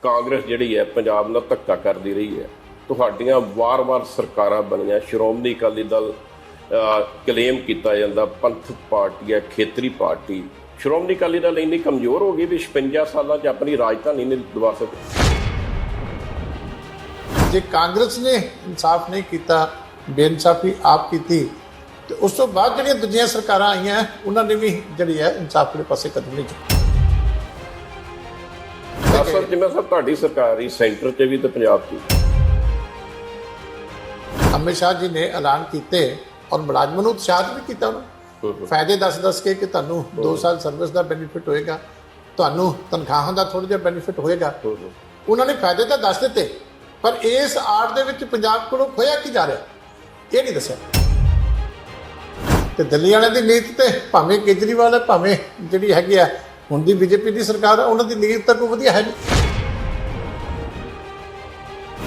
ਕਾਂਗਰਸ ਜਿਹੜੀ ਹੈ ਪੰਜਾਬ ਨਾਲ ਧੱਕਾ ਕਰਦੀ ਰਹੀ ਹੈ। ਤੁਹਾਡੀਆਂ ਵਾਰ-ਵਾਰ ਸਰਕਾਰਾਂ ਬਣੀਆਂ, ਸ਼੍ਰੋਮਣੀ ਅਕਾਲੀ ਦਲ ਕਲੇਮ ਕੀਤਾ ਜਾਂਦਾ ਪੰਥਕ ਪਾਰਟੀ ਹੈ, ਖੇਤਰੀ ਪਾਰਟੀ। ਸ਼੍ਰੋਮਣੀ ਅਕਾਲੀ ਦਲ ਇੰਨੀ ਕਮਜ਼ੋਰ ਹੋ ਗਈ ਵੀ 56 ਸਾਲਾਂ 'ਚ ਆਪਣੀ ਰਾਜਧਾਨੀ ਨਹੀਂ ਦਵਾ ਸਕੇ। ਜੇ ਕਾਂਗਰਸ ਨੇ ਇਨਸਾਫ ਨਹੀਂ ਕੀਤਾ, ਬੇਇਨਸਾਫੀ ਆਪ ਕੀਤੀ, ਤੇ ਉਸ ਤੋਂ ਬਾਅਦ ਜਿਹੜੀਆਂ ਦੂਜੀਆਂ ਸਰਕਾਰਾਂ ਆਈਆਂ ਉਹਨਾਂ ਨੇ ਵੀ ਜਿਹੜੀ ਹੈ ਇਨਸਾਫ ਦੇ ਪਾਸੇ ਕਦਮ ਨਹੀਂ ਚੁੱਕੇ। ਅਸਲ ਜਿਵੇਂ ਸਰ ਤੁਹਾਡੀ ਸਰਕਾਰ ਹੀ ਸੈਂਟਰ 'ਚ ਵੀ ਤੇ ਪੰਜਾਬ 'ਚ ਅਮਿਤ ਸ਼ਾਹ ਜੀ ਨੇ ਐਲਾਨ ਕੀਤੇ ਔਰ ਮੁਲਾਜ਼ਮਾਂ ਨੂੰ ਉਤਸ਼ਾਹਿਤ ਵੀ ਕੀਤਾ ਉਹਨਾਂ ਫਾਇਦੇ ਦੱਸ ਕੇ ਕਿ ਤੁਹਾਨੂੰ 2 ਸਾਲ ਸਰਵਿਸ ਦਾ ਬੈਨੀਫਿਟ ਹੋਏਗਾ, ਤੁਹਾਨੂੰ ਤਨਖਾਹਾਂ ਦਾ ਥੋੜ੍ਹਾ ਜਿਹਾ ਬੈਨੀਫਿਟ ਹੋਏਗਾ। ਉਹਨਾਂ ਨੇ ਫਾਇਦੇ ਤਾਂ ਦੱਸ ਦਿੱਤੇ, ਪਰ ਇਸ ਆੜ ਦੇ ਵਿੱਚ ਪੰਜਾਬ ਕੋਲੋਂ ਖੋਇਆ ਕੀ ਜਾ ਰਿਹਾ ਇਹ ਨਹੀਂ ਦੱਸਿਆ। ਤੇ ਦਿੱਲੀ ਵਾਲਿਆਂ ਦੀ ਨੀਤ ਤੇ ਭਾਵੇਂ ਕੇਜਰੀਵਾਲ ਹੈ, ਭਾਵੇਂ ਜਿਹੜੀ ਹੈਗੀ ਆ ਹੁਣ ਦੀ ਬੀਜੇਪੀ ਦੀ ਸਰਕਾਰ ਹੈ, ਉਹਨਾਂ ਦੀ ਨੀਤ ਤਾਂ ਕੋਈ ਵਧੀਆ ਹੈ ਨਹੀਂ।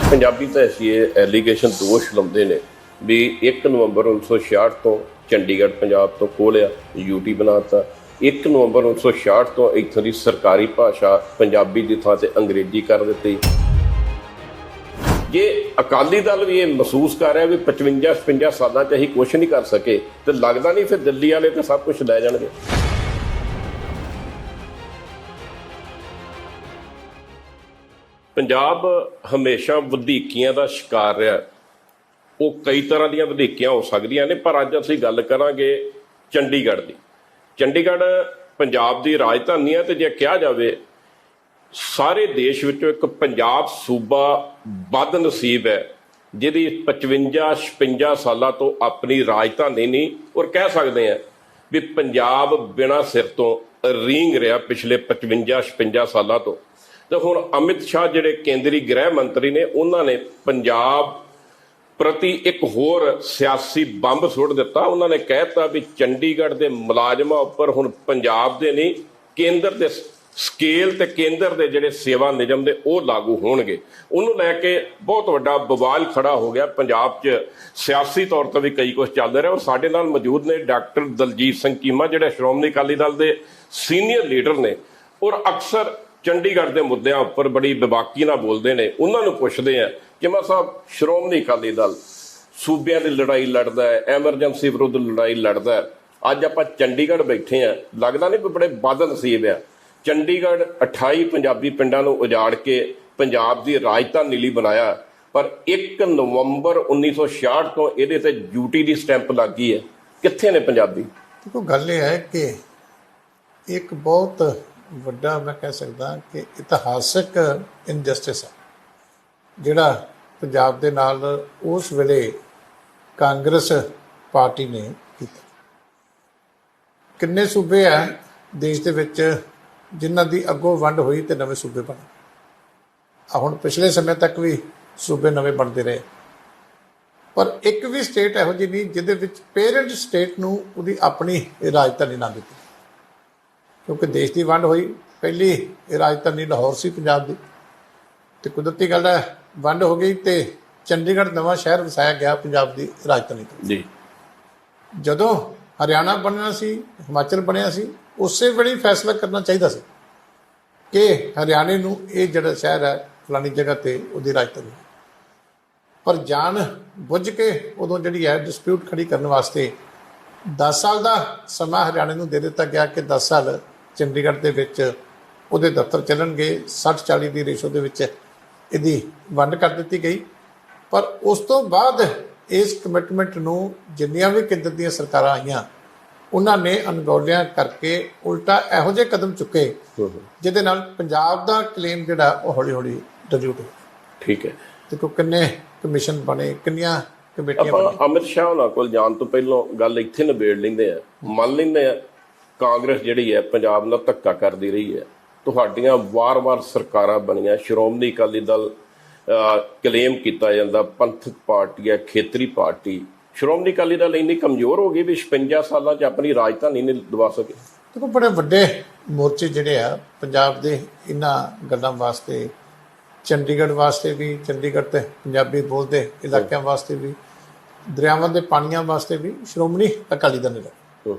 ਪੰਜਾਬੀ ਤਾਂ ਐਸੀ ਐਲੀਗੇਸ਼ਨ ਦੋਸ਼ ਲਾਉਂਦੇ ਨੇ ਵੀ 1 ਨਵੰਬਰ 1966 ਤੋਂ ਚੰਡੀਗੜ੍ਹ ਪੰਜਾਬ ਤੋਂ ਖੋਹ ਲਿਆ, ਯੂਟੀ ਬਣਾਤਾ। 1 ਨਵੰਬਰ 1966 ਤੋਂ ਇੱਥੋਂ ਦੀ ਸਰਕਾਰੀ ਭਾਸ਼ਾ ਪੰਜਾਬੀ ਦੀ ਥਾਂ ਤੇ ਅੰਗਰੇਜ਼ੀ ਕਰ ਦਿੱਤੀ। ਜੇ ਅਕਾਲੀ ਦਲ ਵੀ ਇਹ ਮਹਿਸੂਸ ਕਰ ਰਿਹਾ ਵੀ 55 ਸਾਲਾਂ 'ਚ ਅਸੀਂ ਕੁਛ ਨਹੀਂ ਕਰ ਸਕੇ, ਤੇ ਲੱਗਦਾ ਨਹੀਂ ਫਿਰ ਦਿੱਲੀ ਵਾਲੇ ਤਾਂ ਸਭ ਕੁਛ ਲੈ ਜਾਣਗੇ। ਪੰਜਾਬ ਹਮੇਸ਼ਾ ਵਧੀਕੀਆਂ ਦਾ ਸ਼ਿਕਾਰ ਰਿਹਾ। ਉਹ ਕਈ ਤਰ੍ਹਾਂ ਦੀਆਂ ਵਧੀਕੀਆਂ ਹੋ ਸਕਦੀਆਂ ਨੇ, ਪਰ ਅੱਜ ਅਸੀਂ ਗੱਲ ਕਰਾਂਗੇ ਚੰਡੀਗੜ੍ਹ ਦੀ। ਚੰਡੀਗੜ੍ਹ ਪੰਜਾਬ ਦੀ ਰਾਜਧਾਨੀ ਹੈ, ਤੇ ਜੇ ਕਿਹਾ ਜਾਵੇ ਸਾਰੇ ਦੇਸ਼ ਵਿੱਚੋਂ ਇੱਕ ਪੰਜਾਬ ਸੂਬਾ ਬਦ ਨਸੀਬ ਹੈ ਜਿਹਦੀ 55 ਸਾਲਾਂ ਤੋਂ ਆਪਣੀ ਰਾਜਧਾਨੀ ਨਹੀਂ, ਔਰ ਕਹਿ ਸਕਦੇ ਹਾਂ ਵੀ ਪੰਜਾਬ ਬਿਨਾਂ ਸਿਰ ਤੋਂ ਰੀਂਗ ਰਿਹਾ ਪਿਛਲੇ 55 ਸਾਲਾਂ ਤੋਂ। ਤੇ ਹੁਣ ਅਮਿਤ ਸ਼ਾਹ ਜਿਹੜੇ ਕੇਂਦਰੀ ਗ੍ਰਹਿ ਮੰਤਰੀ ਨੇ, ਉਹਨਾਂ ਨੇ ਪੰਜਾਬ ਪ੍ਰਤੀ ਇੱਕ ਹੋਰ ਸਿਆਸੀ ਬੰਬ ਸੁੱਟ ਦਿੱਤਾ। ਉਹਨਾਂ ਨੇ ਕਹਿ ਦਿੱਤਾ ਵੀ ਚੰਡੀਗੜ੍ਹ ਦੇ ਮੁਲਾਜ਼ਮਾਂ ਉੱਪਰ ਹੁਣ ਪੰਜਾਬ ਦੇ ਨਹੀਂ, ਕੇਂਦਰ ਦੇ ਸਕੇਲ ਤੇ ਕੇਂਦਰ ਦੇ ਜਿਹੜੇ ਸੇਵਾ ਨਿਯਮ ਦੇ ਉਹ ਲਾਗੂ ਹੋਣਗੇ। ਉਹਨੂੰ ਲੈ ਕੇ ਬਹੁਤ ਵੱਡਾ ਬਵਾਲ ਖੜਾ ਹੋ ਗਿਆ ਪੰਜਾਬ 'ਚ। ਸਿਆਸੀ ਤੌਰ ਤੇ ਵੀ ਕਈ ਕੁਝ ਚੱਲ ਰਿਹਾ। ਔਰ ਸਾਡੇ ਨਾਲ ਮੌਜੂਦ ਨੇ ਡਾਕਟਰ ਦਲਜੀਤ ਸਿੰਘ ਚੀਮਾ, ਜਿਹੜੇ ਸ਼੍ਰੋਮਣੀ ਅਕਾਲੀ ਦਲ ਦੇ ਸੀਨੀਅਰ ਲੀਡਰ ਨੇ ਔਰ ਅਕਸਰ ਚੰਡੀਗੜ੍ਹ ਦੇ ਮੁੱਦਿਆਂ ਉੱਪਰ ਬੜੀ ਬੇਬਾਕੀ ਨਾਲ ਬੋਲਦੇ ਨੇ। ਉਹਨਾਂ ਨੂੰ ਪੁੱਛਦੇ ਆ ਚੀਮਾ ਸਾਹਿਬ, ਸ਼੍ਰੋਮਣੀ ਅਕਾਲੀ ਦਲ ਸੂਬਿਆਂ ਦੀ ਲੜਾਈ ਲੜਦਾ ਹੈ, ਐਮਰਜੈਂਸੀ ਵਿਰੁੱਧ ਲੜਾਈ ਲੜਦਾ ਹੈ। ਅੱਜ ਆਪਾਂ ਚੰਡੀਗੜ੍ਹ ਬੈਠੇ ਆ, ਲੱਗਦਾ ਨਹੀਂ ਕੋਈ ਬੜੇ ਬਦਨਸੀਬ ਆ। ਚੰਡੀਗੜ੍ਹ 28 ਪੰਜਾਬੀ ਪਿੰਡਾਂ ਨੂੰ ਉਜਾੜ ਕੇ ਪੰਜਾਬ ਦੀ ਰਾਜਧਾਨੀ ਲਈ ਬਣਾਇਆ, ਪਰ 1 ਨਵੰਬਰ 1966 ਤੋਂ ਇਹਦੇ ਤੇ ਯੂਟੀ ਦੀ ਸਟੈਂਪ ਲੱਗ ਗਈ ਹੈ। ਕਿੱਥੇ ਨੇ ਪੰਜਾਬੀ? ਦੇਖੋ, ਗੱਲ ਇਹ ਹੈ ਕਿ ਇੱਕ ਬਹੁਤ ਵੱਡਾ, ਮੈਂ ਕਹਿ ਸਕਦਾ ਕਿ ਇਤਿਹਾਸਕ ਇਨਜਸਟਿਸ ਹੈ ਜਿਹੜਾ ਪੰਜਾਬ ਦੇ ਨਾਲ ਉਸ ਵੇਲੇ ਕਾਂਗਰਸ ਪਾਰਟੀ ਨੇ ਕੀਤਾ। ਕਿੰਨੇ ਸੂਬੇ ਆ ਦੇਸ਼ ਦੇ ਵਿੱਚ ਜਿਨ੍ਹਾਂ ਦੀ ਅੱਗੋਂ ਵੰਡ ਹੋਈ ਤੇ ਨਵੇਂ ਸੂਬੇ ਬਣੇ। ਹੁਣ ਪਿਛਲੇ ਸਮੇਂ ਤੱਕ ਵੀ ਸੂਬੇ ਨਵੇਂ ਬਣਦੇ ਰਹੇ, ਪਰ ਇੱਕ ਵੀ ਸਟੇਟ ਇਹੋ ਜਿਹੀ ਨਹੀਂ ਜਿਹਦੇ ਵਿੱਚ ਪੇਰੈਂਟ ਸਟੇਟ ਨੂੰ ਉਹਦੀ ਆਪਣੀ ਰਾਜਧਾਨੀ ਨਾ ਦਿੱਤੀ। ਕਿਉਂਕਿ ਦੇਸ਼ ਦੀ ਵੰਡ ਹੋਈ, ਪਹਿਲੀ ਰਾਜਧਾਨੀ ਲਾਹੌਰ ਸੀ ਪੰਜਾਬ ਦੀ, ਤੇ ਕੁਦਰਤੀ ਗੱਲ ਹੈ ਵੰਡ ਹੋ ਗਈ ਤੇ ਚੰਡੀਗੜ੍ਹ ਨਵਾਂ ਸ਼ਹਿਰ ਵਸਾਇਆ ਗਿਆ ਪੰਜਾਬ ਦੀ ਰਾਜਧਾਨੀ ਤੋਂ। ਜੀ ਜਦੋਂ ਹਰਿਆਣਾ ਬਣਨਾ ਸੀ, ਹਿਮਾਚਲ ਬਣਿਆ ਸੀ, ਉਸੇ ਵੇਲੇ ਫੈਸਲਾ ਕਰਨਾ ਚਾਹੀਦਾ ਸੀ ਕਿ ਹਰਿਆਣੇ ਨੂੰ ਇਹ ਜਿਹੜਾ ਸ਼ਹਿਰ ਹੈ ਫਲਾਣੀ ਜਗ੍ਹਾ ਤੇ ਉਹਦੀ ਰਾਜਧਾਨੀ। ਪਰ ਜਾਣ ਬੁੱਝ ਕੇ ਉਦੋਂ ਜਿਹੜੀ ਹੈ ਡਿਸਪਿਊਟ ਖੜੀ ਕਰਨ ਵਾਸਤੇ 10 ਸਾਲ ਦਾ ਸਮਾਂ ਹਰਿਆਣੇ ਨੂੰ ਦੇ ਦਿੱਤਾ ਗਿਆ ਕਿ 10 ਸਾਲ ਚੰਡੀਗੜ੍ਹ ਦੇ ਵਿੱਚ ਉਹਦੇ ਦਫ਼ਤਰ ਚੱਲਣਗੇ। 60-40 ਦੀ ਰੇਸ਼ੋ ਦੇ ਵਿੱਚ ਇਹਦੀ ਵੰਡ ਕਰ ਦਿੱਤੀ ਗਈ। ਪਰ ਉਸ ਤੋਂ ਬਾਅਦ ਇਸ ਕਮਿਟਮੈਂਟ ਨੂੰ ਜਿੰਨੀਆਂ ਵੀ ਕੇਂਦਰ ਦੀਆਂ ਸਰਕਾਰਾਂ ਆਈਆਂ, ਉਹਨਾਂ ਨੇ ਅਣਗੌਲਿਆਂ ਕਰਕੇ ਉਲਟਾ ਇਹੋ ਜਿਹੇ ਕਦਮ ਚੁੱਕੇ ਜਿਹਦੇ ਨਾਲ ਪੰਜਾਬ ਦਾ ਕਲੇਮ ਜਿਹੜਾ ਉਹ ਹੌਲੀ ਹੌਲੀ ਡਿਲੂਟ ਹੋ। ਠੀਕ ਹੈ। ਦੇਖੋ ਕਿੰਨੇ ਕਮਿਸ਼ਨ ਬਣੇ, ਕਿੰਨੀਆਂ ਕਮੇਟੀਆਂ ਬਣੀਆਂ। ਅਮਿਤ ਸ਼ਾਹ ਉਹਨਾਂ ਕੋਲ ਜਾਣ ਤੋਂ ਪਹਿਲਾਂ ਗੱਲ ਇੱਥੇ ਨਿਬੇੜ ਲੈਂਦੇ ਆ। ਮੰਨ ਲੈਂਦੇ ਆ ਕਾਂਗਰਸ ਜਿਹੜੀ ਹੈ ਪੰਜਾਬ ਨਾਲ ਧੱਕਾ ਕਰਦੀ ਰਹੀ ਹੈ। ਤੁਹਾਡੀਆਂ ਵਾਰ-ਵਾਰ ਸਰਕਾਰਾਂ ਬਣੀਆਂ, ਸ਼੍ਰੋਮਣੀ ਅਕਾਲੀ ਦਲ ਕਲੇਮ ਕੀਤਾ ਜਾਂਦਾ ਪੰਥਕ ਪਾਰਟੀ ਹੈ, ਖੇਤਰੀ ਪਾਰਟੀ। ਸ਼੍ਰੋਮਣੀ ਅਕਾਲੀ ਦਲ ਇੰਨੀ ਕਮਜ਼ੋਰ ਹੋ ਗਈ ਵੀ 56 ਸਾਲਾਂ 'ਚ ਆਪਣੀ ਰਾਜਧਾਨੀ ਨਹੀਂ ਦਵਾ ਸਕੇ। ਦੇਖੋ ਬੜੇ ਵੱਡੇ ਮੋਰਚੇ ਜਿਹੜੇ ਆ ਪੰਜਾਬ ਦੇ ਇਹਨਾਂ ਗੱਲਾਂ ਵਾਸਤੇ, ਚੰਡੀਗੜ੍ਹ ਵਾਸਤੇ ਵੀ, ਚੰਡੀਗੜ੍ਹ ਤੇ ਪੰਜਾਬੀ ਬੋਲਦੇ ਇਲਾਕਿਆਂ ਵਾਸਤੇ ਵੀ, ਦਰਿਆਵਾਂ ਦੇ ਪਾਣੀਆਂ ਵਾਸਤੇ ਵੀ ਸ਼੍ਰੋਮਣੀ ਅਕਾਲੀ ਦਲ ਨੇ।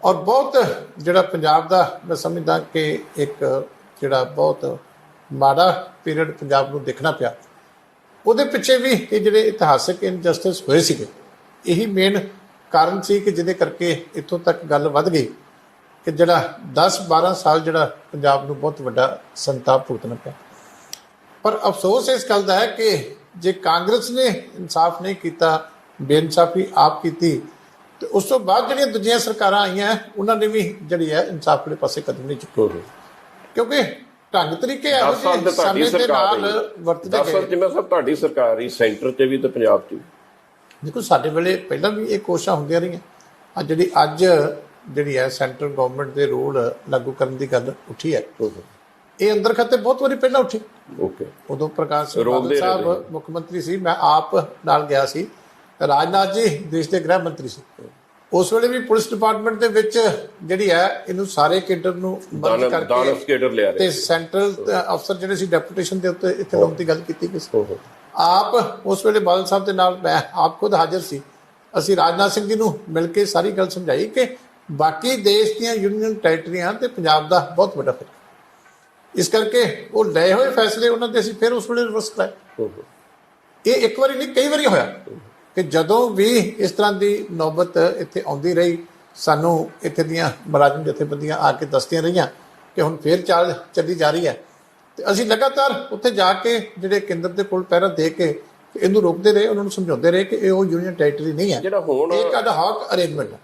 ਔਰ ਬਹੁਤ ਜਿਹੜਾ ਪੰਜਾਬ ਦਾ ਮੈਂ ਸਮਝਦਾ ਕਿ ਇੱਕ ਜਿਹੜਾ ਬਹੁਤ ਮਾੜਾ ਪੀਰੀਅਡ ਪੰਜਾਬ ਨੂੰ ਦੇਖਣਾ ਪਿਆ, ਉਹਦੇ ਪਿੱਛੇ ਵੀ ਇਹ ਜਿਹੜੇ ਇਤਿਹਾਸਕ ਇਨਜਸਟਿਸ ਹੋਏ ਸੀਗੇ, ਇਹੀ ਮੇਨ ਕਾਰਨ ਸੀ ਕਿ ਜਿਹਦੇ ਕਰਕੇ ਇੱਥੋਂ ਤੱਕ ਗੱਲ ਵੱਧ ਗਈ ਕਿ ਜਿਹੜਾ 10-12 ਸਾਲ ਜਿਹੜਾ ਪੰਜਾਬ ਨੂੰ ਬਹੁਤ ਵੱਡਾ ਸੰਤਾਪ ਭੁਗਤਣਾ ਪਿਆ। ਪਰ ਅਫਸੋਸ ਇਸ ਗੱਲ ਦਾ ਹੈ ਕਿ ਜੇ ਕਾਂਗਰਸ ਨੇ ਇਨਸਾਫ ਨਹੀਂ ਕੀਤਾ, ਬੇਇਨਸਾਫੀ ਆਪ ਕੀਤੀ, ਤੇ ਉਸ ਤੋਂ ਬਾਅਦ ਜਿਹੜੀਆਂ ਦੂਜੀਆਂ ਸਰਕਾਰਾਂ ਆਈਆਂ ਉਹਨਾਂ ਨੇ ਵੀ ਜਿਹੜੀ ਹੈ ਇਨਸਾਫ ਦੇ ਪਾਸੇ ਕਦਮ ਨਹੀਂ ਚੁੱਕੇ, ਕਿਉਂਕਿ ਢੰਗ ਤਰੀਕੇ ਇਹੋ ਜਿਹੇ ਸਮੇਂ ਦੇ ਨਾਲ ਵਰਤਦੇ ਗਏ। ਜਿਵੇਂ ਸਭ ਤੁਹਾਡੀ ਸਰਕਾਰ ਹੀ ਸੈਂਟਰ 'ਚ ਵੀ ਤੇ ਪੰਜਾਬ 'ਚ ਵੀ। ਦੇਖੋ ਸਾਡੇ ਵੇਲੇ ਪਹਿਲਾਂ ਵੀ ਇਹ ਕੋਸ਼ਿਸ਼ਾਂ ਹੁੰਦੀਆਂ ਰਹੀਆਂ। ਅੱਜ ਜਿਹੜੀ ਹੈ ਸੈਂਟਰਲ ਗਵਰਨਮੈਂਟ ਦੇ ਰੂਲ ਲਾਗੂ ਕਰਨ ਦੀ ਗੱਲ ਉੱਠੀ ਹੈ, ਇਹ ਅੰਦਰ ਖਾਤੇ ਬਹੁਤ ਵਾਰੀ ਪਹਿਲਾਂ ਉੱਠੀ। ਉਦੋਂ ਪ੍ਰਕਾਸ਼ ਸਿੰਘ ਬਾਦਲ ਸਾਹਿਬ ਮੁੱਖ ਮੰਤਰੀ ਸੀ, ਮੈਂ ਆਪ ਨਾਲ ਗਿਆ ਸੀ, ਰਾਜਨਾਥ ਜੀ ਦੇਸ਼ ਦੇ ਗ੍ਰਹਿ ਮੰਤਰੀ ਸੀ। ਉਸ ਵੇਲੇ ਵੀ ਪੁਲਿਸ ਡਿਪਾਰਟਮੈਂਟ ਦੇ ਵਿੱਚ ਜਿਹੜੀ ਹੈ ਇਹਨੂੰ ਸਾਰੇ ਕੇਡਰ ਨੂੰ ਬੰਦ ਕਰਕੇ ਤੇ ਸੈਂਟਰਲ ਅਫਸਰ ਜਿਹੜੇ ਸੀ ਡੈਪੂਟੇਸ਼ਨ ਦੇ ਉੱਤੇ ਇੱਥੇ ਲਾਉਣ ਦੀ ਗੱਲ ਕੀਤੀ ਗਈ ਸੀ। ਆਪ ਉਸ ਵੇਲੇ ਬਾਦਲ ਸਾਹਿਬ ਦੇ ਨਾਲ ਮੈਂ ਆਪ ਖੁਦ ਹਾਜ਼ਰ ਸੀ। ਅਸੀਂ ਰਾਜਨਾਥ ਸਿੰਘ ਜੀ ਨੂੰ ਮਿਲ ਕੇ ਸਾਰੀ ਗੱਲ ਸਮਝਾਈ ਕਿ ਬਾਕੀ ਦੇਸ਼ ਦੀਆਂ ਯੂਨੀਅਨ ਟੈਰੀਟਰੀਆਂ ਤੇ ਪੰਜਾਬ ਦਾ ਬਹੁਤ ਵੱਡਾ ਫਰਕ, ਇਸ ਕਰਕੇ ਉਹ ਲਏ ਹੋਏ ਫੈਸਲੇ ਉਹਨਾਂ ਦੇ ਅਸੀਂ ਫਿਰ ਉਸ ਵੇਲੇ ਰਿਵਰਸ ਕਰਾਏ। ਇਹ ਇੱਕ ਵਾਰੀ ਨਹੀਂ, ਕਈ ਵਾਰੀ ਹੋਇਆ ਕਿ ਜਦੋਂ ਵੀ ਇਸ ਤਰ੍ਹਾਂ ਦੀ ਨੌਬਤ ਇੱਥੇ ਆਉਂਦੀ ਰਹੀ, ਸਾਨੂੰ ਇੱਥੇ ਦੀਆਂ ਮੁਲਾਜ਼ਮ ਜਥੇਬੰਦੀਆਂ ਆ ਕੇ ਦੱਸਦੀਆਂ ਰਹੀਆਂ ਕਿ ਹੁਣ ਫੇਰ ਚਾਲ ਚੱਲੀ ਜਾ ਰਹੀ ਹੈ, ਤੇ ਅਸੀਂ ਲਗਾਤਾਰ ਉੱਥੇ ਜਾ ਕੇ ਜਿਹੜੇ ਕੇਂਦਰ ਦੇ ਕੋਲ ਪਹਿਰਾ ਦੇ ਕੇ ਇਹਨੂੰ ਰੋਕਦੇ ਰਹੇ, ਉਹਨਾਂ ਨੂੰ ਸਮਝਾਉਂਦੇ ਰਹੇ ਕਿ ਇਹ ਉਹ ਯੂਨੀਅਨ ਟੈਰੀਟਰੀ ਨਹੀਂ ਹੈ, ਇੱਕ ਅਡ ਹਾਕ ਅਰੇਂਜਮੈਂਟ ਹੈ।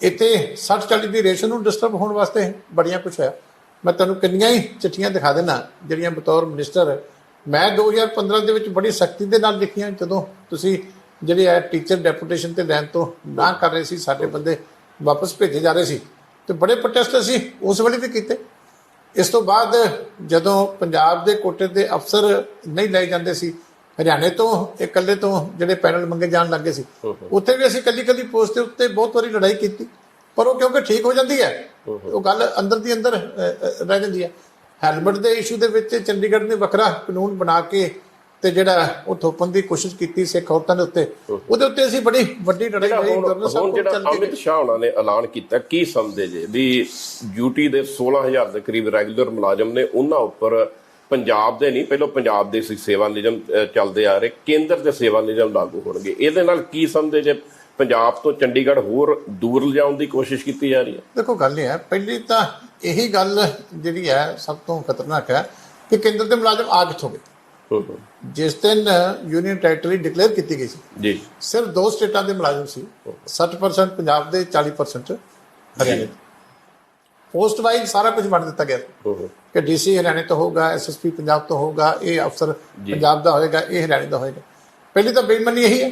ਇੱਥੇ 60-40 ਦੀ ਰੇਸ਼ਨ ਨੂੰ ਡਿਸਟਰਬ ਹੋਣ ਵਾਸਤੇ ਬੜੀਆਂ ਕੁਛ ਹੋਇਆ। ਮੈਂ ਤੁਹਾਨੂੰ ਕਿੰਨੀਆਂ ਹੀ ਚਿੱਠੀਆਂ ਦਿਖਾ ਦੇਣਾ ਜਿਹੜੀਆਂ ਬਤੌਰ ਮਿਨਿਸਟਰ ਮੈਂ 2015 ਦੇ ਵਿੱਚ ਬੜੀ ਸਖਤੀ ਦੇ ਨਾਲ ਲਿਖੀਆਂ, ਜਦੋਂ ਤੁਸੀਂ ਜਿਹੜੇ ਹੈ ਟੀਚਰ ਡੈਪੂਟੇਸ਼ਨ ਤੇ ਲੈਣ ਤੋਂ ਨਾ ਕਰ ਰਹੇ ਸੀ, ਸਾਡੇ ਬੰਦੇ ਵਾਪਸ ਭੇਜੇ ਜਾ ਰਹੇ ਸੀ, ਤੇ ਬੜੇ ਪ੍ਰੋਟੈਸਟ ਅਸੀਂ ਉਸ ਵੇਲੇ ਵੀ ਕੀਤੇ। ਇਸ ਤੋਂ ਬਾਅਦ ਜਦੋਂ ਪੰਜਾਬ ਦੇ ਕੋਟੇ ਦੇ ਅਫਸਰ ਨਹੀਂ ਲਏ ਜਾਂਦੇ ਸੀ, ਹਰਿਆਣੇ ਤੋਂ ਇਕੱਲੇ ਤੋਂ ਜਿਹੜੇ ਪੈਨਲ ਮੰਗੇ ਜਾਣ ਲੱਗੇ ਸੀ, ਉੱਥੇ ਵੀ ਅਸੀਂ ਕੱਲੀ ਪੋਸਟ ਦੇ ਉੱਤੇ ਬਹੁਤ ਵਾਰੀ ਲੜਾਈ ਕੀਤੀ, ਪਰ ਉਹ ਕਿਉਂਕਿ ਠੀਕ ਹੋ ਜਾਂਦੀ ਹੈ, ਉਹ ਗੱਲ ਅੰਦਰ ਦੀ ਅੰਦਰ ਰਹਿ ਜਾਂਦੀ ਹੈ। ਹੈਲਮਟ ਦੇ ਇਸ਼ੂ ਦੇ ਵਿੱਚ ਚੰਡੀਗੜ੍ਹ ਨੇ ਵੱਖਰਾ ਕਾਨੂੰਨ ਬਣਾ ਕੇ ਤੇ ਜਿਹੜਾ ਉਹ ਥੋਪਣ ਦੀ ਕੋਸ਼ਿਸ਼ ਕੀਤੀ ਸਿੱਖ ਔਰਤਾਂ ਦੇ ਉੱਤੇ, ਉਹਦੇ ਉੱਤੇ ਅਸੀਂ ਬੜੀ ਵੱਡੀ ਲੜਾਈ ਲੜੀ। ਜਿਹੜਾ ਅਮਿਤ ਸ਼ਾਹ ਉਹਨਾਂ ਨੇ ਐਲਾਨ ਕੀਤਾ, ਕੀ ਸਮਝਦੇ ਜੇ ਵੀ ਡਿਊਟੀ ਦੇ 16,000 ਦੇ ਕਰੀਬ ਰੈਗੂਲਰ ਮੁਲਾਜ਼ਮ ਨੇ, ਉਹਨਾਂ ਉੱਪਰ ਪੰਜਾਬ ਦੇ ਨਹੀਂ, ਪਹਿਲਾਂ ਪੰਜਾਬ ਦੇ ਸੇਵਾ ਨਿਯਮ ਚੱਲਦੇ ਆ ਰਹੇ, ਕੇਂਦਰ ਦੇ ਸੇਵਾ ਨਿਯਮ ਲਾਗੂ ਹੋਣਗੇ, ਇਹਦੇ ਨਾਲ ਕੀ ਸਮਝਦੇ ਜੇ ਪੰਜਾਬ ਤੋਂ ਚੰਡੀਗੜ੍ਹ ਹੋਰ ਦੂਰ ਲਿਜਾਉਣ ਦੀ ਕੋਸ਼ਿਸ਼ ਕੀਤੀ ਜਾ ਰਹੀ ਹੈ? ਦੇਖੋ ਗੱਲ ਇਹ ਹੈ, ਪਹਿਲੀ ਤਾਂ ਇਹੀ ਗੱਲ ਜਿਹੜੀ ਹੈ ਸਭ ਤੋਂ ਖਤਰਨਾਕ ਹੈ ਕਿ ਕੇਂਦਰ ਦੇ ਮੁਲਾਜ਼ਮ ਆ ਕਿੱਥੋਂ ਗਏ। ਜਿਸ ਦਿਨ ਯੂਨੀਅਨ ਟੈਰੀਟਰੀ ਡਿਕਲੇਅਰ ਕੀਤੀ ਗਈ ਸੀ ਜੀ, ਸਿਰਫ 2 ਸਟੇਟਾਂ ਦੇ ਮੁਲਾਜ਼ਮ ਸੀ, 60% ਪੰਜਾਬ ਦੇ, 40% ਹਰਿਆਣੇ ਦੇ। ਪੋਸਟ ਵਾਈਜ਼ ਸਾਰਾ ਕੁਝ ਵੰਡ ਦਿੱਤਾ ਗਿਆ ਕਿ ਡੀਸੀ ਹਰਿਆਣੇ ਤੋਂ ਹੋਊਗਾ, ਐਸਐਸਪੀ ਪੰਜਾਬ ਤੋਂ ਹੋਊਗਾ, ਇਹ ਅਫਸਰ ਪੰਜਾਬ ਦਾ ਹੋਏਗਾ, ਇਹ ਹਰਿਆਣੇ ਦਾ ਹੋਏਗਾ। ਪਹਿਲੀ ਤਾਂ ਬੇਈਮਾਨੀ ਇਹੀ ਹੈ